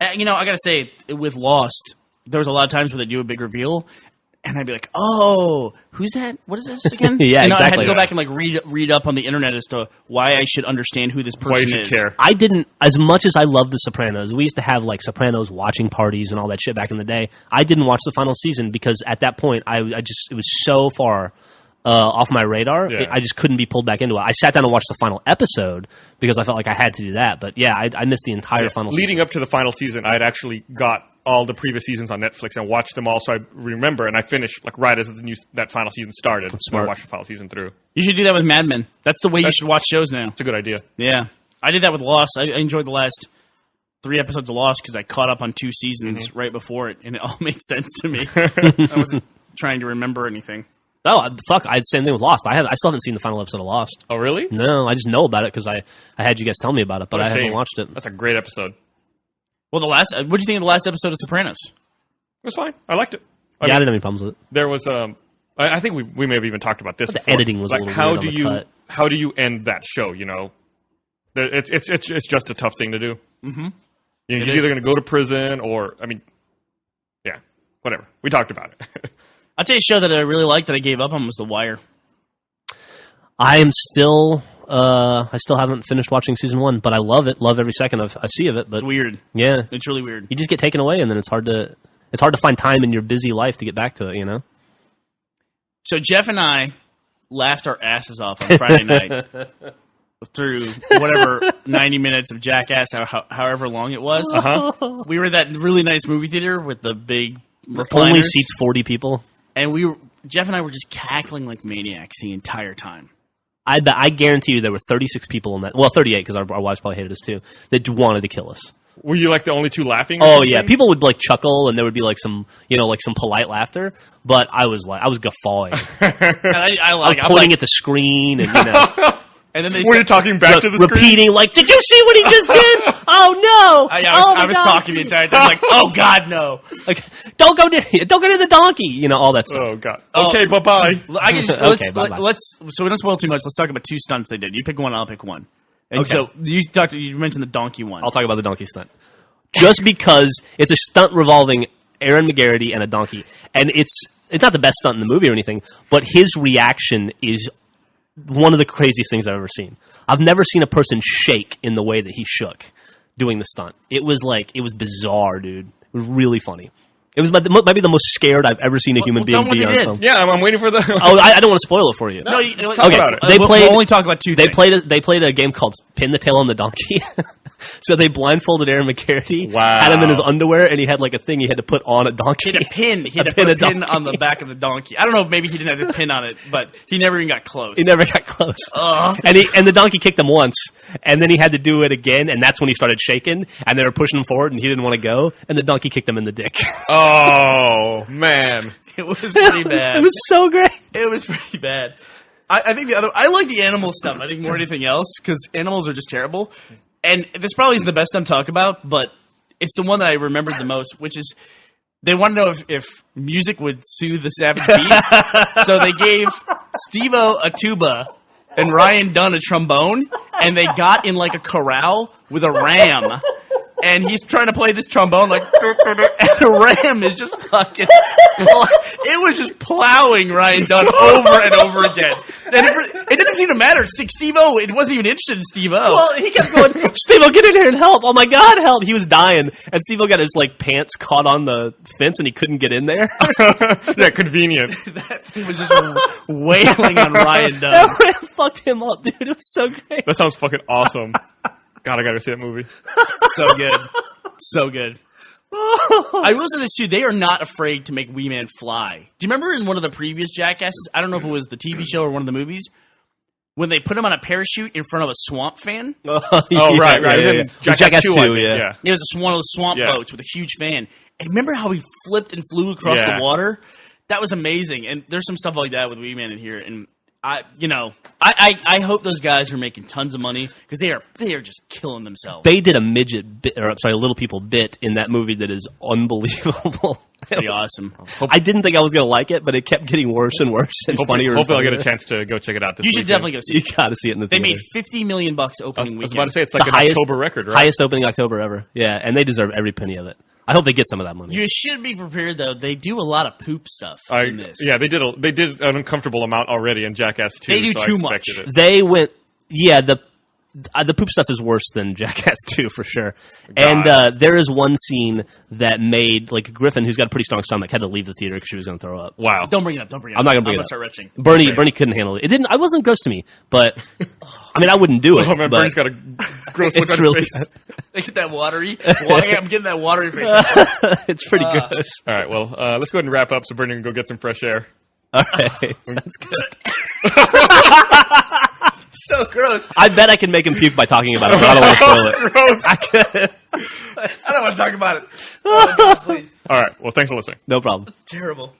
I got to say, with Lost, there was a lot of times where they do a big reveal, and I'd be like, "Oh, who's that? What is this again?" Yeah, exactly. I had to go back and like read up on the internet as to why I should understand who this person why you should is. Care. I didn't, as much as I love The Sopranos. We used to have like Sopranos watching parties and all that shit back in the day. I didn't watch the final season because at that point, it was so far off my radar. Yeah. I just couldn't be pulled back into it. I sat down and watched the final episode because I felt like I had to do that. But yeah, I missed the entire final season. Leading up to the final season, I'd actually got all the previous seasons on Netflix and watched them all, so I remember, and I finished like right as that final season started. That's smart. I watched the final season through. You should do that with Mad Men. That's the way you should watch shows now. It's a good idea. Yeah. I did that with Lost. I enjoyed the last 3 episodes of Lost because I caught up on 2 seasons right before it, and it all made sense to me. I wasn't trying to remember anything. Oh, fuck. I had the same thing with Lost. I still haven't seen the final episode of Lost. Oh, really? No, I just know about it because I had you guys tell me about it, but I haven't watched it. That's a great episode. Well, what did you think of the last episode of Sopranos? It was fine. I liked it. I didn't have any problems with it. There was I think we may have even talked about this But the before. editing was like, a little weird on the cut. How do you end that show, you know? It's just a tough thing to do. Mm-hmm. You're either going to go to prison or, I mean, yeah, whatever. We talked about it. I'll tell you a show that I really liked that I gave up on was The Wire. I still haven't finished watching season 1, but I love it. Love every second I see of it. But it's weird. Yeah. It's really weird. You just get taken away, and then it's hard to find time in your busy life to get back to it, you know? So Jeff and I laughed our asses off on Friday night through whatever 90 minutes of Jackass, however long it was. Uh-huh. We were at that really nice movie theater with the big recliners. Only seats 40 people. And Jeff and I were just cackling like maniacs the entire time. I guarantee you there were 36 people in that. Well, 38 because our wives probably hated us too. That wanted to kill us. Were you like the only two laughing? Or Oh something? yeah, people would like chuckle and there would be like some polite laughter. But I was guffawing. And I'm pointing at the screen and And then they Were you talking back to the screen? repeating like, "Did you see what he just did? Oh no! I was talking the entire time, like, oh God, no! Like, don't go near the donkey." You know, all that stuff. Oh god. Okay, bye bye. I can just Okay, bye-bye. so we don't spoil too much. Let's talk about 2 stunts they did. You pick one, I'll pick one. And Okay. so you mentioned the donkey one. I'll talk about the donkey stunt. Just because it's a stunt revolving Aaron McGarity and a donkey, and it's not the best stunt in the movie or anything, but his reaction is one of the craziest things I've ever seen. I've never seen a person shake in the way that he shook doing the stunt. It was bizarre, dude. It was really funny. It was might be the most scared I've ever seen a human being tell 'em what be they on did. film. Yeah, I'm waiting for the. Oh, I don't want to spoil it for you. No, talk about it. We'll only talk about 2 They things. played a game called Pin the Tail on the Donkey. So they blindfolded Aaron McGarity, Wow. had him in his underwear, and he had like a thing he had to put on a donkey. He had a pin. He had to pin put a a pin donkey. on the back of the donkey. I don't know if maybe he didn't have the pin on it, but he never even got close. He never got close. Ugh. And the donkey kicked him once, and then he had to do it again, and that's when he started shaking, and they were pushing him forward, and he didn't want to go, and the donkey kicked him in the dick. Oh man. It was pretty bad. It was so great. It was pretty bad. I think I like the animal stuff. I think more than anything else because animals are just terrible. And this probably isn't the best time to talk about, but it's the one that I remembered the most, which is they want to know if music would soothe the savage beast. So they gave Steve-O a tuba and Ryan Dunn a trombone, and they got in like a corral with a ram. And he's trying to play this trombone like, and the ram is just fucking. It was just plowing Ryan Dunn over and over again. And it didn't seem to matter. Steve-O, it wasn't even interested in Steve-O. Well, he kept going, Steve-O, get in here and help. Oh my God, help. He was dying. And Steve-O got his like pants caught on the fence and he couldn't get in there. Yeah, convenient. That thing was just wailing on Ryan Dunn. That ram fucked him up, dude. It was so great. That sounds fucking awesome. God, I gotta see that movie. So good. So good. I will say this too. They are not afraid to make Wee Man fly. Do you remember in one of the previous Jackasses? I don't know if it was the TV show or one of the movies. When they put him on a parachute in front of a swamp fan. Oh, right. Yeah, He's yeah, in yeah. Jackass 2, I think, yeah. It was one of those swamp Yeah. boats with a huge fan. And remember how he flipped and flew across Yeah. the water? That was amazing. And there's some stuff like that with Wee Man in here. And I hope those guys are making tons of money because they are just killing themselves. They did a midget bit, or I'm sorry, a little people bit in that movie that is unbelievable. Pretty awesome. I didn't think I was going to like it, but it kept getting worse and worse and funnier. and Hopefully I'll funnier. get a chance to go check it out this You should weekend. definitely go see You it. got to see it in the They theater. made $50 million opening I was weekend. about to say, it's The like an highest- October record, right? Highest opening October ever. Yeah, and they deserve every penny of it. I hope they get some of that money. You should be prepared, though. They do a lot of poop stuff in this. Yeah, they did an uncomfortable amount already in Jackass 2. They do so I too expected much. it. They went, yeah, the poop stuff is worse than Jackass 2 for sure. And there is one scene that made, like, Griffin, who's got a pretty strong stomach, had to leave the theater because she was going to throw up. Wow. Don't bring it up. Don't bring it up. I'm not gonna bring it up. start retching. Bernie couldn't handle it. It wasn't gross to me, but I mean, I wouldn't do it. Oh man, but Bernie's got a gross look it's on really, his face. They get that watery. I'm getting that watery face. it's pretty gross. All right, well, let's go ahead and wrap up so Bernie can go get some fresh air. All right, sounds good. So gross. I bet I can make him puke by talking about it, but I don't want to spoil it. Gross. I could. I don't want to talk about it. Oh, God, please. All right, well, thanks for listening. No problem. Terrible.